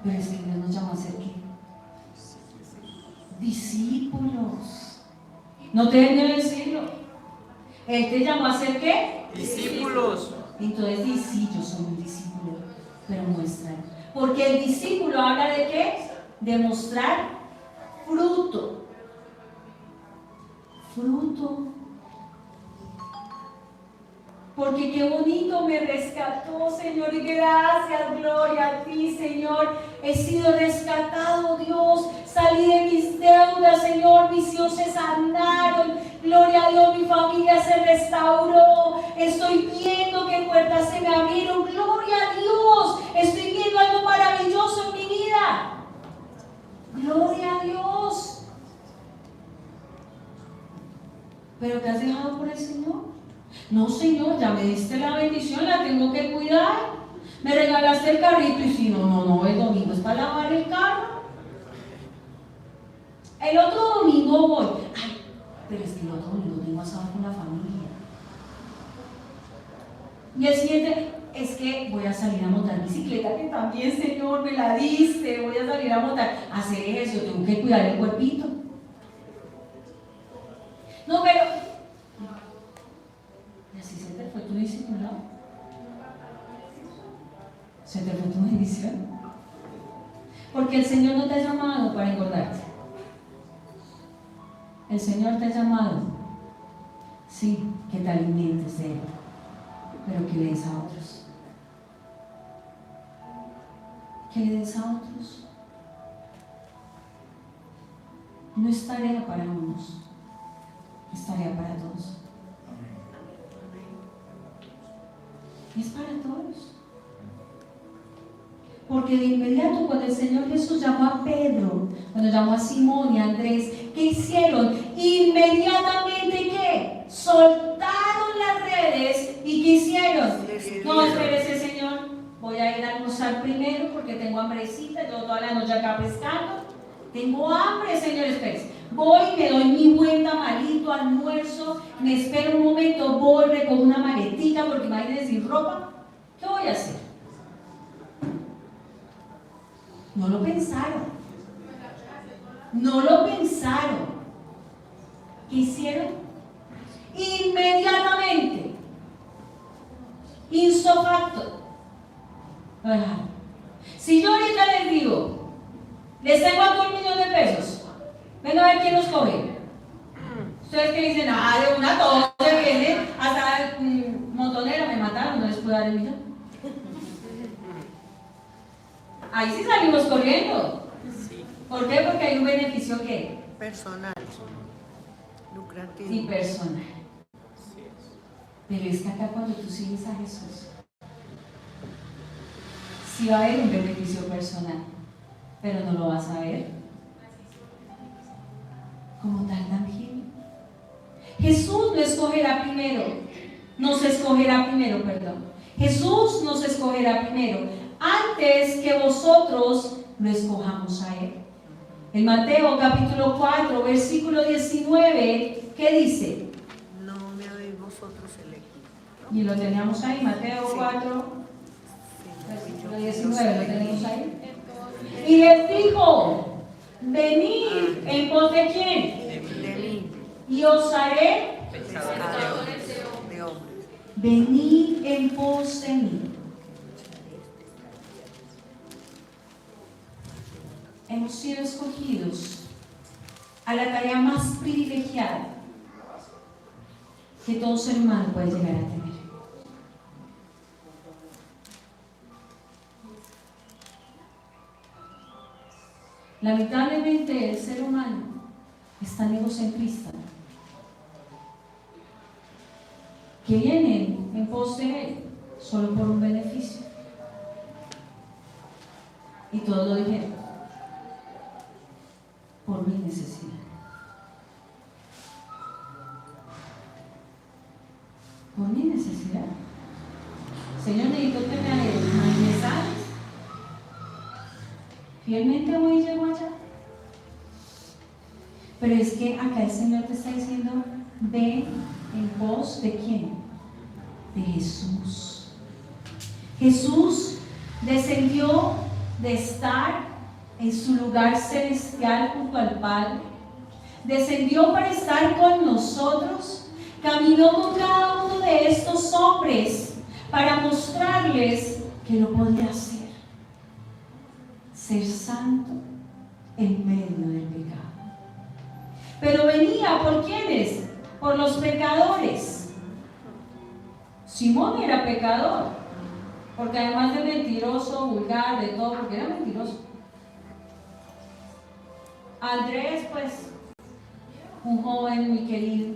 [SPEAKER 1] Pero es que Dios nos llama a ser ¿qué? Discípulos. No te deben de decirlo. Él te llamó a ser ¿qué?
[SPEAKER 3] Discípulos.
[SPEAKER 1] Entonces di, sí, yo soy un discípulo, pero muestra. Porque el discípulo habla de ¿qué? De mostrar fruto. Fruto. Porque qué bonito me rescató, Señor, y gracias, gloria a ti, Señor. He sido rescatado, Dios. Salí de mis deudas, Señor. Mis hijos se sanaron. Gloria a Dios, mi familia se restauró. Estoy viendo que puertas se me abrieron. Gloria a Dios. Estoy viendo algo maravilloso en mi vida. Gloria a Dios. ¿Pero te has dejado por el Señor? No, Señor, ya me diste la bendición, la tengo que cuidar. Me regalaste el carrito y si no, el domingo es para lavar el carro. El otro domingo voy. Ay, pero es que el otro domingo tengo asado con la familia. Y el siguiente es que voy a salir a montar bicicleta, que también, Señor, me la diste. Voy a salir a montar, a hacer ejercicio, tengo que cuidar el cuerpito. No, pero ¿y así se te fue tu discipulado? ¿Se te fue tu bendición? Porque el Señor no te ha llamado para engordarte. El Señor te ha llamado, sí, que te alimentes de Él, pero que le des a otros. Que le des a otros. No es tarea para unos, es tarea para todos. Es para todos. Porque de inmediato cuando el Señor Jesús llamó a Pedro, cuando llamó a Simón y a Andrés, ¿qué hicieron? Inmediatamente ¿qué? Soltaron las redes y ¿qué hicieron? No, espérese, Señor, voy a ir a almorzar primero porque tengo hambrecita, yo toda la noche acá pescando. Tengo hambre, Señor, espérese. Voy, me doy mi buen tamalito, almuerzo, me espero un momento, voy, recojo una maletica porque imagínense sin ropa. ¿Qué voy a hacer? No lo pensaron. No lo pensaron. ¿Qué hicieron? Inmediatamente. Ipso facto. Lo dejaron. Si yo ahorita les digo, les tengo aquí $1.000.000, venga a ver quién los coge. Ustedes que dicen, de una todos se viene, hasta montonera me mataron, no les puedo dar el millón. Ahí sí salimos corriendo. ¿Por qué? Porque hay un beneficio que
[SPEAKER 2] Personal. Lucrativo.
[SPEAKER 1] y personal. Pero es que acá cuando tú sigues a Jesús, Sí va a haber un beneficio personal, pero no lo vas a ver como tan tangible. Jesús nos escogerá primero, Jesús nos escogerá primero, antes que vosotros lo escojamos a Él. En Mateo capítulo 4, versículo 19, ¿qué dice?
[SPEAKER 2] No me habéis vosotros elegido.
[SPEAKER 1] Y lo teníamos ahí, Mateo
[SPEAKER 2] Sí.
[SPEAKER 1] 4,
[SPEAKER 2] Sí,
[SPEAKER 1] versículo
[SPEAKER 2] yo
[SPEAKER 1] 19, lo
[SPEAKER 2] los
[SPEAKER 1] tenemos
[SPEAKER 2] elegí.
[SPEAKER 1] ahí. Y les dijo, venid en pos de quién,
[SPEAKER 2] De mí,
[SPEAKER 1] y os haré,
[SPEAKER 2] pescadores de hombres.
[SPEAKER 1] venid en pos de mí. Hemos sido escogidos a la tarea más privilegiada que todo ser humano puede llegar a tener. Lamentablemente el ser humano es tan egocentrista que vienen en pos de él solo por un beneficio. Y todos lo dijeron, por mi necesidad. Por mi necesidad. Señor, necesito que me sanes. Fielmente voy y llego allá. Pero es que acá el Señor te está diciendo, ven en pos de quién? De Jesús. Jesús descendió de estar en su lugar celestial junto al Padre, descendió para estar con nosotros, caminó con cada uno de estos hombres para mostrarles que lo podía hacer, ser santo en medio del pecado. Pero venía ¿por quiénes? Por los pecadores. Simón era pecador, porque además de mentiroso, vulgar, de todo, porque era mentiroso. Andrés, pues, un joven muy querido.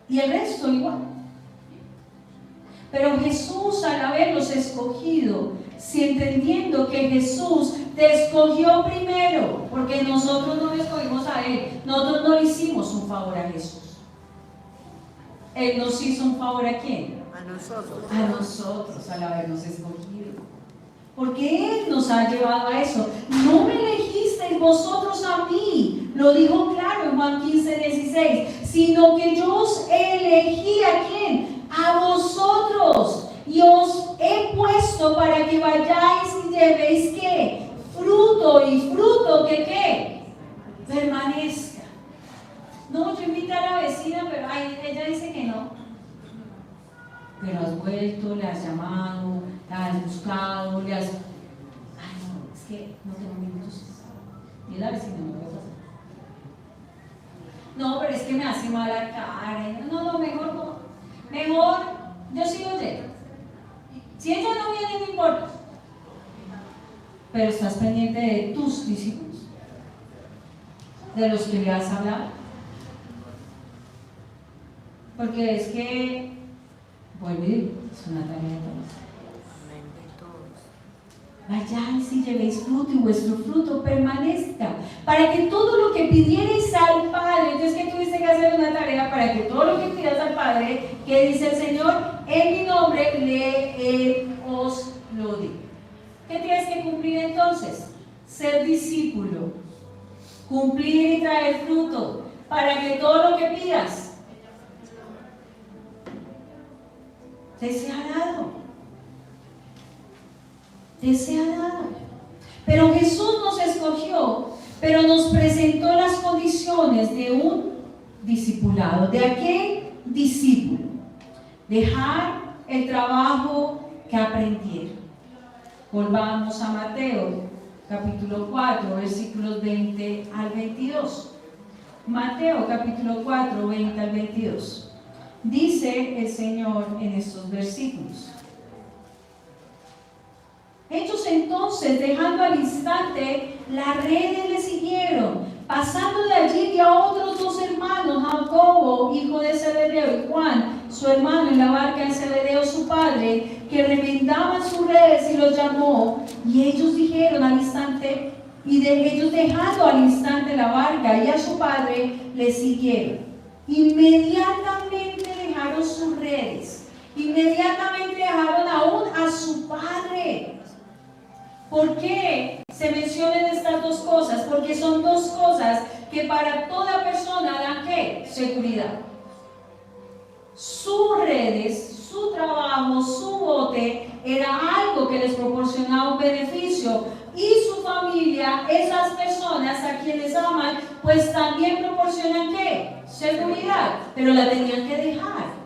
[SPEAKER 1] Y el resto igual. Pero Jesús, al haberlos escogido, si entendiendo que Jesús te escogió primero, porque nosotros no le escogimos a Él, nosotros no le hicimos un favor a Jesús. Él nos hizo un favor ¿a quién?
[SPEAKER 2] A nosotros.
[SPEAKER 1] A nosotros, al habernos escogido. Porque Él nos ha llevado a eso. No me elegisteis vosotros a mí, lo dijo claro en Juan 15, 16, sino que yo os elegí ¿a quién? A vosotros. Y os he puesto para que vayáis y llevéis ¿qué? Fruto, y fruto que ¿qué? Permanezca. No, yo invité a la vecina, pero ella dice que no. Pero has vuelto, le has llamado, la has buscado, le has... Ay, no, es que no tengo minutos. Y la vecina no puede pasar. No, pero es que me hace mala cara. No, mejor no. Mejor, yo sigo lleno. Si ella no viene, no importa. Pero estás pendiente de tus discípulos, de los que le has hablado. Porque es que, vuelvo y digo, es una tarea de todos. Vayáis y llevéis fruto y vuestro fruto permanezca, para que todo lo que pidierais al Padre, entonces que tuviste que hacer una tarea para que todo lo que pidas al Padre, que dice el Señor, en mi nombre os lo digo. ¿Qué tienes que cumplir entonces? Ser discípulo, cumplir y traer fruto, para que todo lo que pidas te sea dado. Te sea dado. Pero Jesús nos escogió, pero nos presentó las condiciones de un discipulado. ¿De aquel discípulo? Dejar el trabajo que aprendieron. Volvamos a Mateo, capítulo 4, versículos 20 al 22. Mateo, capítulo 4, 20 al 22. Dice el Señor en estos versículos: ellos entonces, dejando al instante las redes, le siguieron, Pasando de allí vio a otros dos hermanos, Jacobo, hijo de Zebedeo, y Juan, su hermano, en la barca de Zebedeo, su padre, que remendaban sus redes, y los llamó. Y ellos dijeron al instante, ellos dejando al instante la barca y a su padre, le siguieron. Inmediatamente dejaron sus redes, inmediatamente dejaron aún a su padre. ¿Por qué se mencionan estas dos cosas? Porque son dos cosas que para toda persona dan ¿qué? Seguridad. Sus redes, su trabajo, su bote era algo que les proporcionaba un beneficio, y su familia, esas personas a quienes aman, pues también proporcionan ¿qué? Seguridad, pero la tenían que dejar.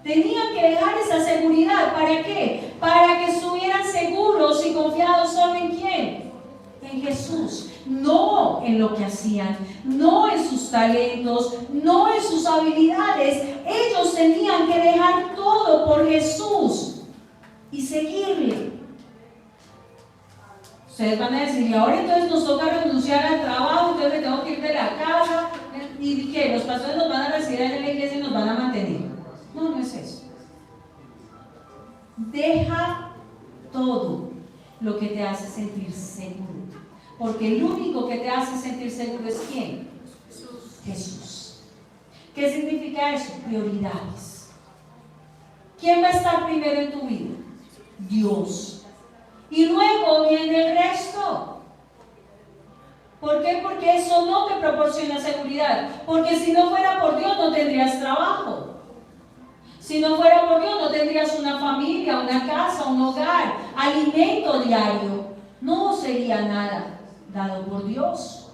[SPEAKER 1] Tenían que dejar esa seguridad. ¿Para qué? Para que estuvieran seguros y confiados solo en ¿quién? En Jesús. No en lo que hacían, no en sus talentos, no en sus habilidades. Ellos tenían que dejar todo por Jesús y seguirle. Ustedes van a decir, y ahora entonces nos toca renunciar al trabajo, entonces me tengo que ir de la casa, y que los pastores nos van a recibir en la iglesia y nos van a mantener. No, no es eso. Deja todo lo que te hace sentir seguro. Porque el único que te hace sentir seguro es ¿quién? Jesús. ¿Qué significa eso? Prioridades. ¿Quién va a estar primero en tu vida? Dios. Y luego viene el resto. ¿Por qué? Porque eso no te proporciona seguridad. Porque si no fuera por Dios no tendrías trabajo. Si no fuera por Dios no tendrías una familia, una casa, un hogar, alimento diario. No sería nada dado por Dios.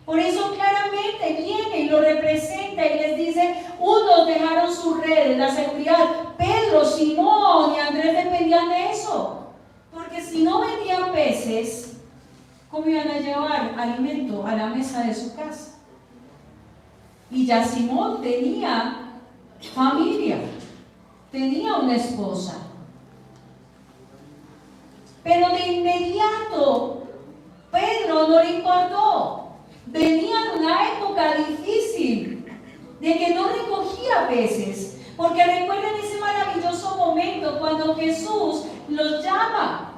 [SPEAKER 1] Por eso claramente viene y lo representa y les dice, unos dejaron sus redes, la seguridad. Pedro, Simón y Andrés dependían de eso. Porque si no vendían peces, ¿cómo iban a llevar alimento a la mesa de su casa? Y ya Simón tenía familia, tenía una esposa. Pero de inmediato, Pedro no le importó. Venía en una época difícil, de que no recogía peces. Porque recuerden ese maravilloso momento cuando Jesús los llama.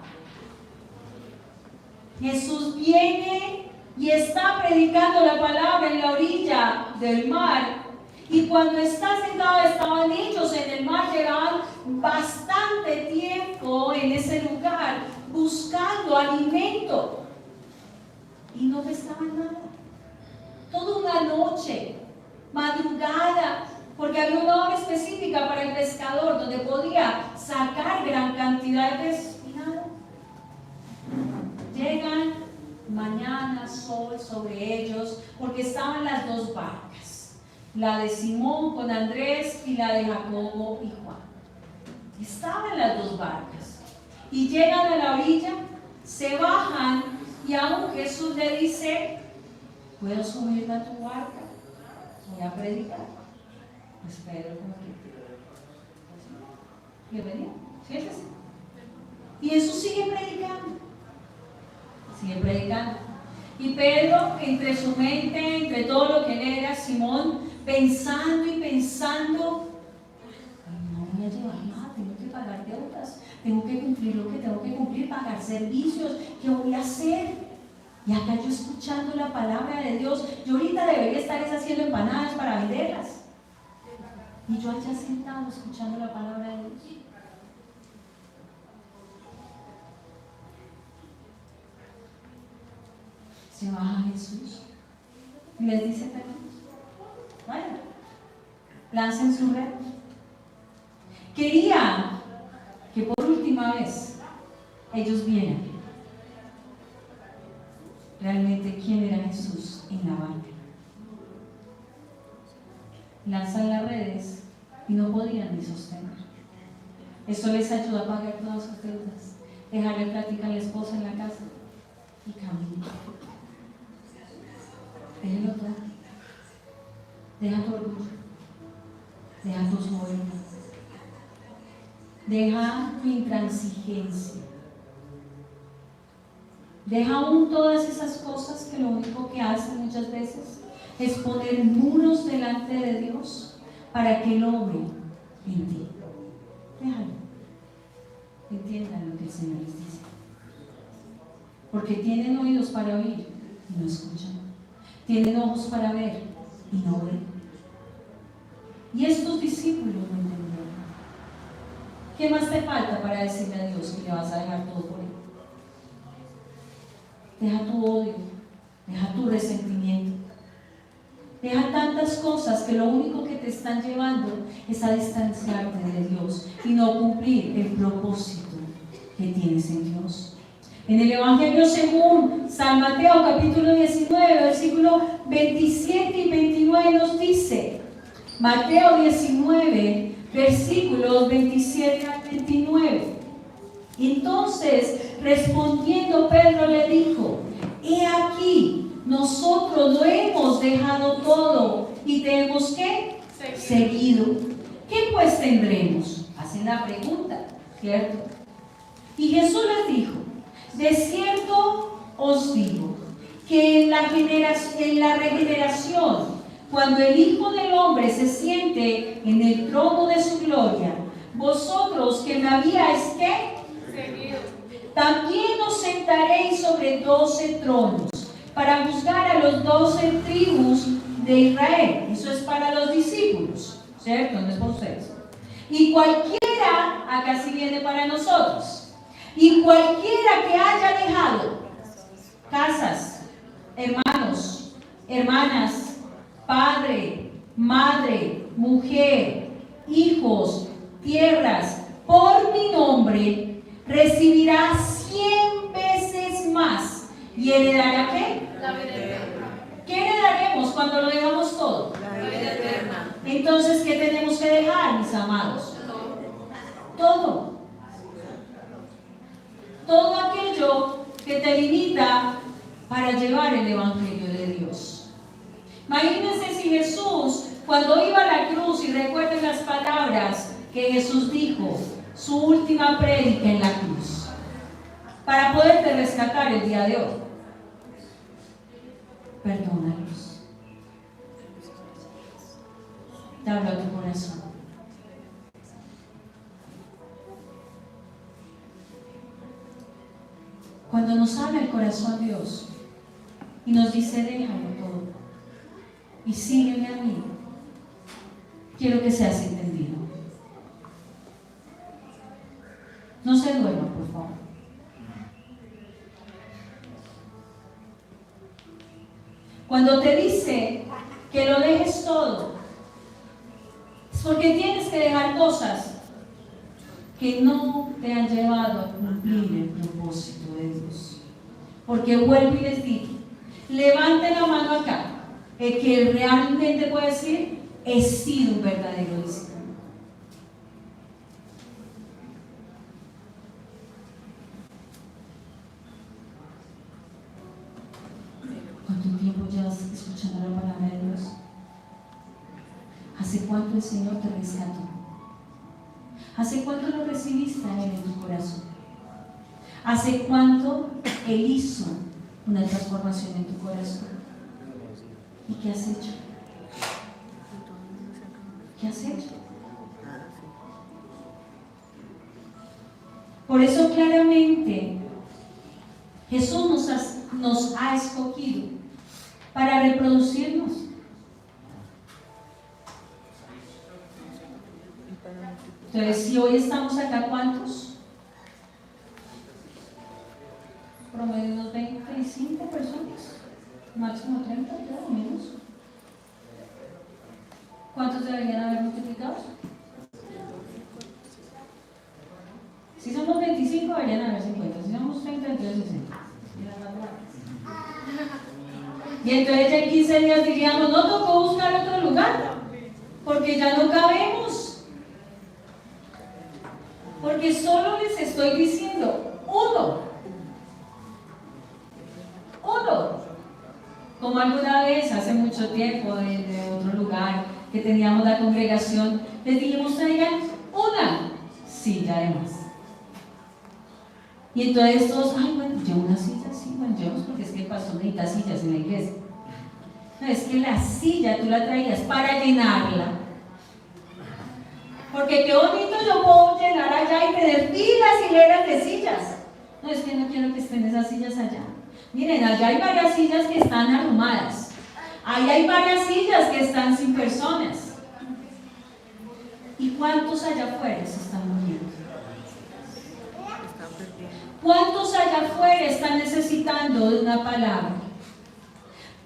[SPEAKER 1] Jesús viene y está predicando la palabra en la orilla del mar. Y cuando está sentado, estaban ellos en el mar, llevaban bastante tiempo en ese lugar buscando alimento. Y no pescaban nada. Toda una noche, madrugada, porque había una hora específica para el pescador donde podía sacar gran cantidad de peces y nada. Llegan mañana, sol sobre ellos, porque estaban las dos barcas, la de Simón con Andrés y la de Jacobo y Juan. Estaban las dos barcas y llegan a la orilla, se bajan y aún Jesús le dice, ¿puedo subirme a tu barca? Voy a predicar. Pues Pedro como que bienvenido, siéntese. Y Jesús sigue predicando. Sigue predicando. Y Pedro, entre su mente, entre todo lo que él era, Simón, pensando y pensando, no voy a llevar nada, tengo que pagar deudas, tengo que cumplir lo que tengo que cumplir, pagar servicios, ¿qué voy a hacer? Y acá yo escuchando la palabra de Dios, yo ahorita debería estar haciendo empanadas para venderlas. Y yo allá sentado escuchando la palabra de Dios. Se baja Jesús y les dice, vayan, lancen su red. Quería que por última vez ellos vieran realmente quién era Jesús en la barca. Lanzan las redes y no podían ni sostener. Esto les ayudó a pagar todas sus deudas, dejarle plática a la esposa en la casa y caminar. Déjalo todo. Deja tu orgullo. Deja tu soberbia. Deja tu intransigencia. Deja aún todas esas cosas que lo único que hacen muchas veces es poner muros delante de Dios para que Él obre en ti. Déjalo. Entiendan lo que el Señor les dice. Porque tienen oídos para oír y no escuchan. Tienen ojos para ver y no ven. Y estos discípulos no entendieron. ¿Qué más te falta para decirle a Dios que le vas a dejar todo por Él? Deja tu odio, deja tu resentimiento, deja tantas cosas que lo único que te están llevando es a distanciarte de Dios y no cumplir el propósito que tienes en Dios. En el Evangelio según San Mateo capítulo 19, versículo 27 y 29 nos dice, Mateo 19, versículos 27 al 29. Entonces, respondiendo Pedro le dijo, he aquí, nosotros lo hemos dejado todo y te hemos ¿qué? Seguido. ¿Qué pues tendremos? Hacen la pregunta, ¿cierto? Y Jesús les dijo, de cierto os digo, que en la regeneración, cuando el Hijo del Hombre se siente en el trono de su gloria, vosotros que me habíais ¿qué? También os sentaréis sobre 12 tronos para juzgar a los 12 tribus de Israel. Eso es para los discípulos, ¿cierto? No es para ustedes. Y cualquiera, acá sí viene para nosotros, y cualquiera que haya dejado casas, hermanos, hermanas, padre, madre, mujer, hijos, tierras, por mi nombre, recibirá 100 veces más y heredará ¿qué?
[SPEAKER 2] La vida eterna.
[SPEAKER 1] ¿Qué heredaremos cuando lo dejamos todo?
[SPEAKER 2] La vida eterna.
[SPEAKER 1] Entonces, ¿qué tenemos que dejar, mis amados? Todo. Todo aquello que te limita para llevar el Evangelio de Dios. Imagínense si Jesús, cuando iba a la cruz, y recuerden las palabras que Jesús dijo, su última prédica en la cruz, para poderte rescatar el día de hoy. Perdónalos. Te hablo a tu corazón. Cuando nos habla el corazón Dios y nos dice déjalo todo y sígueme a mí, quiero que seas entendido. No se duerma, por favor. Cuando te dice que lo dejes todo, es porque tienes que dejar cosas que no te han llevado a cumplir el propósito de Dios. Porque vuelvo y les digo, levanten la mano acá, el que realmente puede decir, he sido un verdadero discípulo. ¿Cuánto tiempo llevas escuchando la palabra de Dios? ¿Hace cuánto el Señor te rescató? ¿Hace cuánto lo recibiste a Él en tu corazón? ¿Hace cuánto Él hizo una transformación en tu corazón? ¿Y qué has hecho? ¿Qué has hecho? Por eso claramente Jesús nos ha escogido para reproducirnos. Entonces, si hoy estamos acá, ¿cuántos? Promedio unos 25 personas, máximo 30, creo, menos. ¿Cuántos deberían haber multiplicado? Si somos 25, deberían haber 50. Si somos 30, entonces 60. Y entonces en 15 días diríamos, no tocó buscar otro lugar, porque ya no cabemos. Porque solo les estoy diciendo uno. Como alguna vez, hace mucho tiempo, de otro lugar que teníamos la congregación, les dijimos, traigan una silla de más. Y entonces todos, ay, bueno, llevo una silla, sí, bueno, llevamos porque es que el pastor necesita sillas en la iglesia. No, es que la silla tú la traías para llenarla. Porque qué bonito yo puedo llenar allá y tener filas y hileras de sillas. No, es que no quiero que estén esas sillas allá. Miren, allá hay varias sillas que están arrumadas. Ahí hay varias sillas que están sin personas. ¿Y cuántos allá afuera se están muriendo? ¿Cuántos allá afuera están necesitando de una palabra?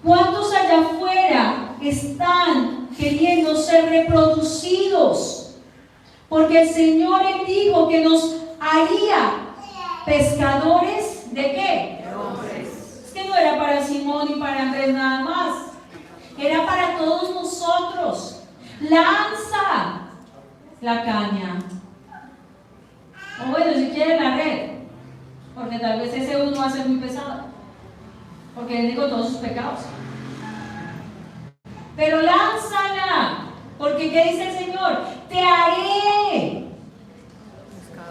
[SPEAKER 1] ¿Cuántos allá afuera están queriendo ser reproducidos? Porque el Señor Él dijo que nos haría pescadores ¿de qué?
[SPEAKER 2] De hombres.
[SPEAKER 1] Es que no era para Simón y para Andrés nada más. Era para todos nosotros. Lanza la caña. O bueno, si quieres la red. Porque tal vez ese uno va a ser muy pesado. Porque Él dijo todos sus pecados. Pero lánzala. Porque ¿qué dice el Señor? Te haré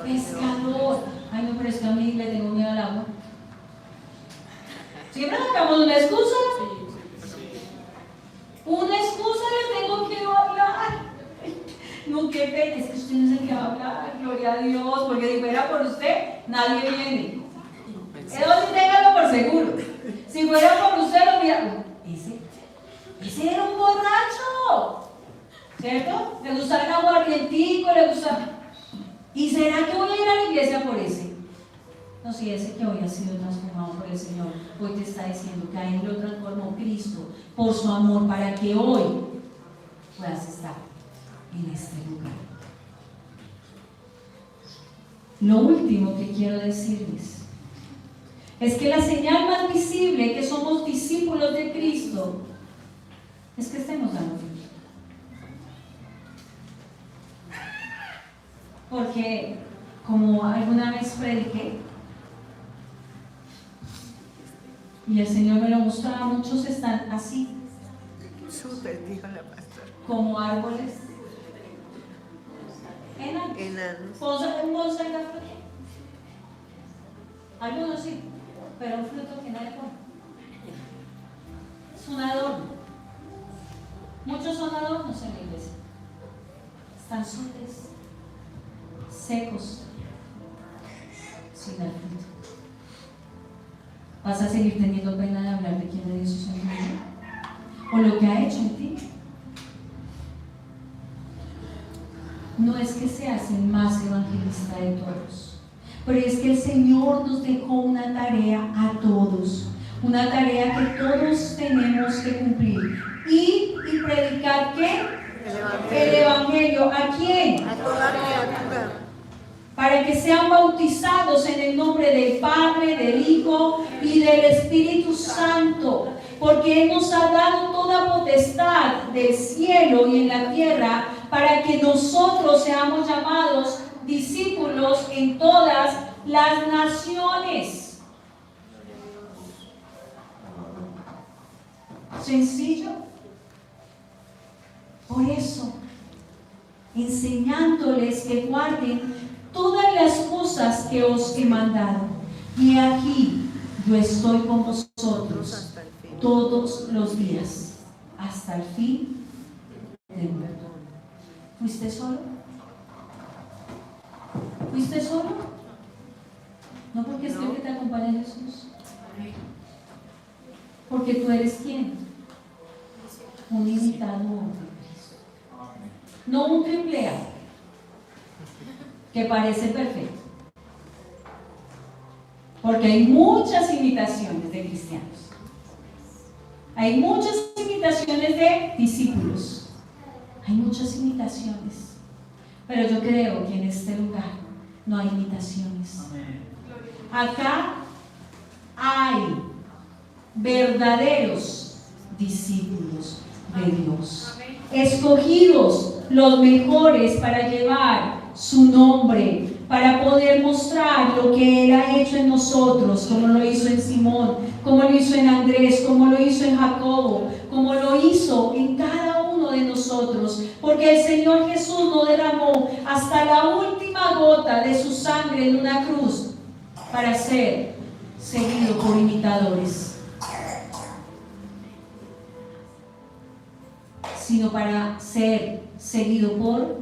[SPEAKER 1] pescador. Ay, no, pero es que a mí le tengo miedo al agua. Siempre sacamos una excusa. Una excusa le tengo que hablar. No, qué pena, es que usted no se quiere hablar. Gloria a Dios, porque si fuera por usted, nadie viene. Eso sí, téngalo por seguro. Si fuera por usted, lo mira. Ese era un borracho. ¿Cierto? Le gustaba el aguardientico, le gustaba. ¿Y será que voy a ir a la iglesia por ese? No, si ese que hoy ha sido transformado por el Señor, hoy te está diciendo que a Él lo transformó Cristo por su amor para que hoy puedas estar en este lugar. Lo último que quiero decirles es que la señal más visible que somos discípulos de Cristo es que estemos dando fruto. Porque, como alguna vez prediqué, y el Señor me lo mostraba, muchos están así,
[SPEAKER 2] Súper, dijo la pastora.
[SPEAKER 1] como árboles enanos. Un bonsai da fruto. Algunos sí, pero un fruto que nadie come. Es un adorno. Muchos son adornos en la iglesia. Están sutes, secos, sin dar fruto. ¿Vas a seguir teniendo pena de hablar de quién es Jesús en tu vida? ¿O lo que ha hecho en ti? No es que seas el más evangelista de todos, pero es que el Señor nos dejó una tarea a todos, una tarea que todos tenemos que cumplir. Ir y predicar ¿qué? El Evangelio. ¿A quién?
[SPEAKER 2] A toda criatura.
[SPEAKER 1] Para que sean bautizados en el nombre del Padre, del Hijo y del Espíritu Santo, porque Él nos ha dado toda potestad del cielo y en la tierra, para que nosotros seamos llamados discípulos en todas las naciones. Sencillo. Por eso, enseñándoles que guarden todas las cosas que os he mandado. Y aquí yo estoy con vosotros todos los días, hasta el fin del mundo. ¿Fuiste solo? ¿Fuiste solo? No, porque es que te acompaña Jesús. Porque tú eres ¿quién? Un imitador de Cristo. No un triple A que parece perfecto. Porque hay muchas imitaciones de cristianos. Hay muchas imitaciones de discípulos. Hay muchas imitaciones. Pero yo creo que en este lugar no hay imitaciones. Acá hay verdaderos discípulos de Dios. Escogidos los mejores para llevar su nombre, para poder mostrar lo que Él ha hecho en nosotros, como lo hizo en Simón, como lo hizo en Andrés, como lo hizo en Jacobo, como lo hizo en cada uno de nosotros, porque el Señor Jesús no derramó hasta la última gota de su sangre en una cruz para ser seguido por imitadores, sino para ser seguido por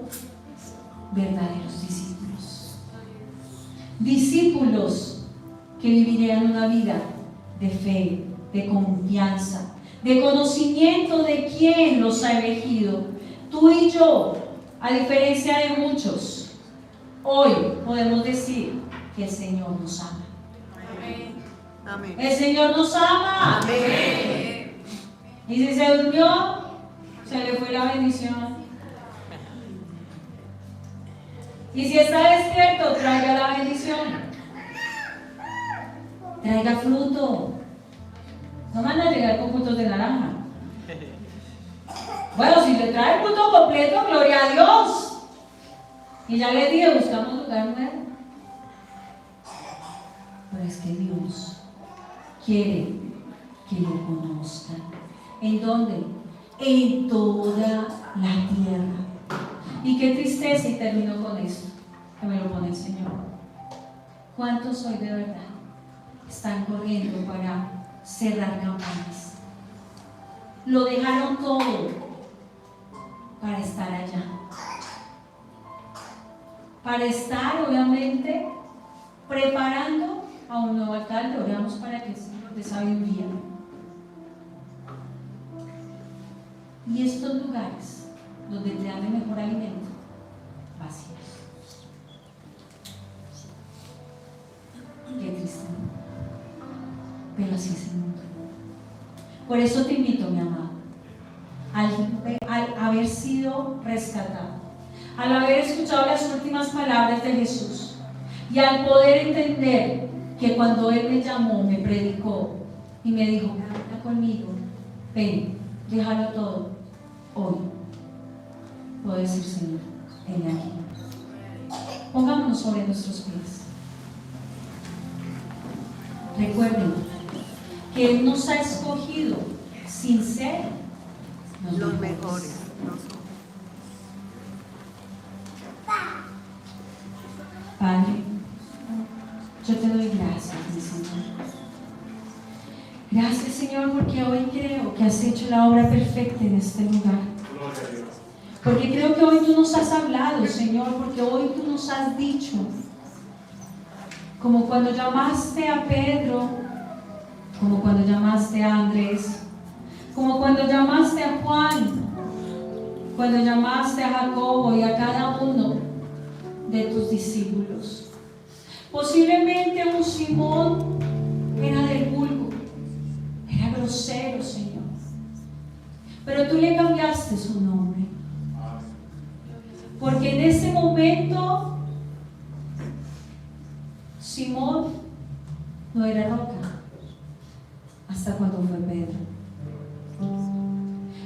[SPEAKER 1] verdaderos discípulos. Discípulos que vivirían una vida de fe, de confianza, de conocimiento de quién los ha elegido. Tú y yo, a diferencia de muchos, hoy podemos decir que el Señor nos ama.
[SPEAKER 2] Amén.
[SPEAKER 1] El Señor nos ama.
[SPEAKER 2] Amén.
[SPEAKER 1] Y si se durmió, se le fue la bendición. Y si está despierto, traiga la bendición. Traiga fruto. No van a llegar con frutos de naranja. Bueno, si le trae fruto completo, gloria a Dios. Y ya les dije, buscamos lugar nuevo. Pero es que Dios quiere que lo conozcan. ¿En dónde? En toda la tierra. Y qué tristeza, y termino con esto, que me lo pone el Señor. ¿Cuántos hoy de verdad están corriendo para cerrar campañas? Lo dejaron todo para estar allá. Para estar, obviamente, preparando a un nuevo alcalde. Oramos para que el Señor dé sabiduría. Y estos lugares donde te dan el mejor alimento, vacíos. Qué triste, pero así es el mundo. Por eso te invito, mi amado, al haber sido rescatado, al haber escuchado las últimas palabras de Jesús y al poder entender que cuando Él me llamó, me predicó y me dijo, ven conmigo, ven, déjalo todo, hoy puedo decir, Señor, ven aquí. Pongámonos sobre nuestros pies. Recuerden que Él nos ha escogido sin ser
[SPEAKER 2] Los mejores.
[SPEAKER 1] Padre, yo te doy gracias, mi Señor. Gracias, Señor, porque hoy creo que has hecho la obra perfecta en este lugar. Porque creo que hoy tú nos has hablado, Señor, porque hoy tú nos has dicho, como cuando llamaste a Pedro, como cuando llamaste a Andrés, como cuando llamaste a Juan, cuando llamaste a Jacobo y a cada uno de tus discípulos. Posiblemente un Simón era del vulgo, era grosero, Señor, pero tú le cambiaste su nombre, porque en ese momento Simón no era roca hasta cuando fue Pedro.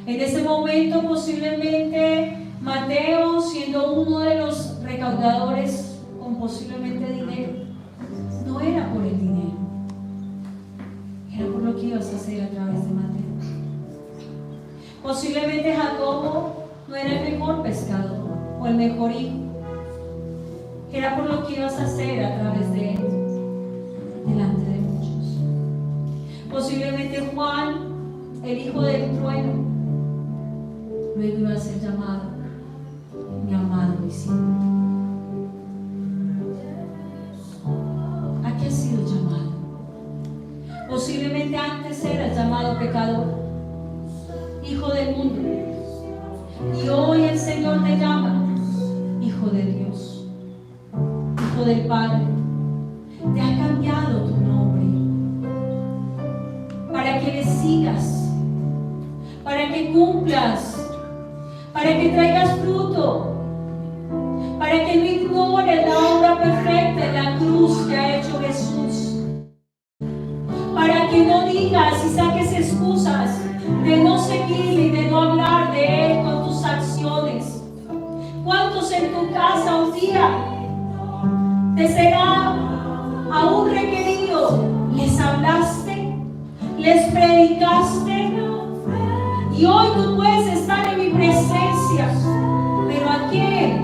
[SPEAKER 1] En ese momento posiblemente Mateo, siendo uno de los recaudadores con posiblemente dinero, no era por el dinero, era por lo que ibas a hacer a través de Mateo. Posiblemente Jacobo no era el mejor pescador o el mejor hijo, era por lo que ibas a hacer a través de él, delante de muchos. Posiblemente Juan, el hijo del trueno, luego iba a ser llamado mi amado discípulo. ¿A qué has sido llamado? Posiblemente antes eras llamado pecador, hijo del mundo, y hoy el Señor te llama hijo de Dios, hijo del Padre. Te ha cambiado tu nombre para que le sigas, para que cumplas, para que traigas fruto, para que no ignores la obra perfecta en la cruz que ha hecho Jesús, para que no digas y saques excusas de no seguir y de no hablar de Él con tus acciones. ¿Cuántos en tu casa un día te será aún requerido? ¿Les hablaste? ¿Les predicaste? Y hoy tú puedes estar en mi presencia, pero aquel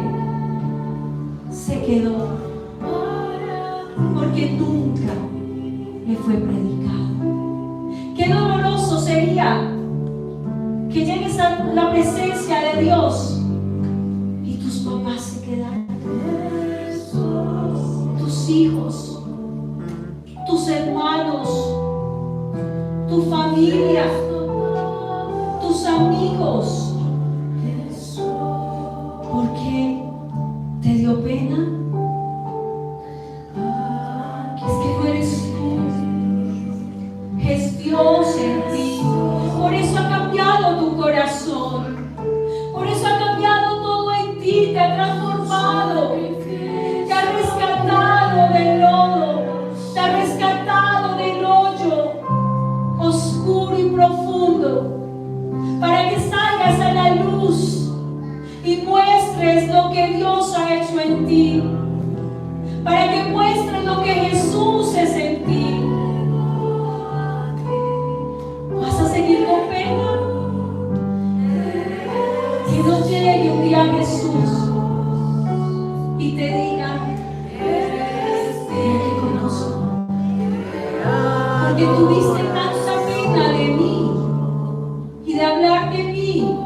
[SPEAKER 1] se quedó, porque que nunca le fue predicado. Qué doloroso sería que llegues a la presencia de Dios y tus papás se quedaran, tus hijos, tus hermanos, tu familia, tus amigos. ¿Por qué te dio pena? Es que no eres tú, es Dios en ti. Por eso ha cambiado tu corazón, por eso ha cambiado todo en ti, te ha transformado, te ha rescatado del lodo, te ha rescatado del hoyo oscuro y profundo, para que salgas a la luz y muestres lo que Dios ha hecho en ti, para que muestres lo que Jesús es en ti. ¿Vas a seguir con pena? Que no llegue un día Jesús y te diga: te conozco, porque tuviste tanta pena de mí y de hablar de mí,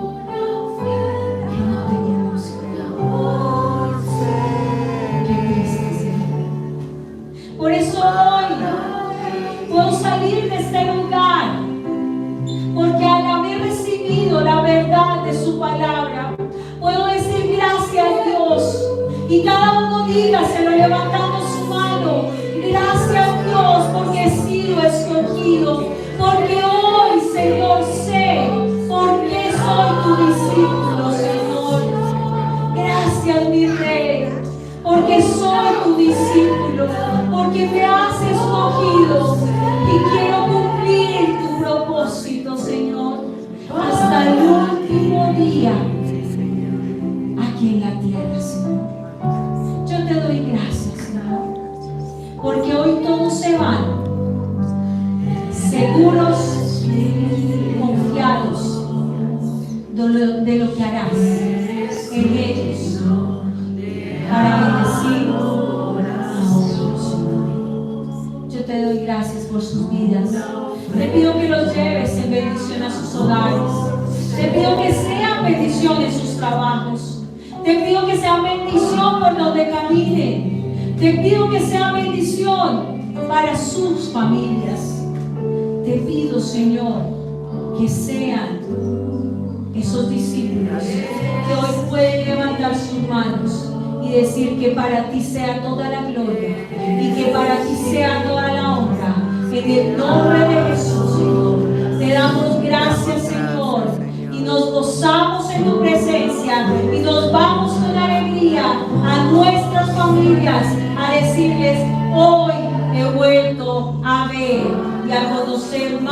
[SPEAKER 1] que no te conozco. Qué triste sería. Por eso hoy puedo salir de este lugar, porque al haber recibido la verdad de su palabra, puedo decir gracias a Dios. Y cada uno dígaselo levantando su mano: gracias Dios, porque he sido escogido, porque hoy, Señor, sé por qué soy tu discípulo, Señor. Gracias, mi Rey, porque soy tu discípulo, porque me has escogido y quiero cumplir tu propósito, Señor, hasta el último día aquí en la tierra, Señor. Yo te doy gracias, Señor, porque hoy todos se van seguros, confiados de lo que harás en ellos para bendecir a otros. Yo te doy gracias por sus vidas. Te pido que los lleves en bendición a sus hogares. Te pido que sean bendición en sus trabajos. Te pido que sean bendición por donde caminen. Te pido que sean bendición para sus familias. Te pido, Señor, que sean esos discípulos que hoy pueden levantar sus manos y decir que para ti sea toda la gloria y que para ti sea toda la honra. En el nombre de Jesús, Señor, te damos gracias, Señor, y nos gozamos en tu presencia y nos vamos con alegría a nuestras familias a decirles: hoy he vuelto a ver y a conocer más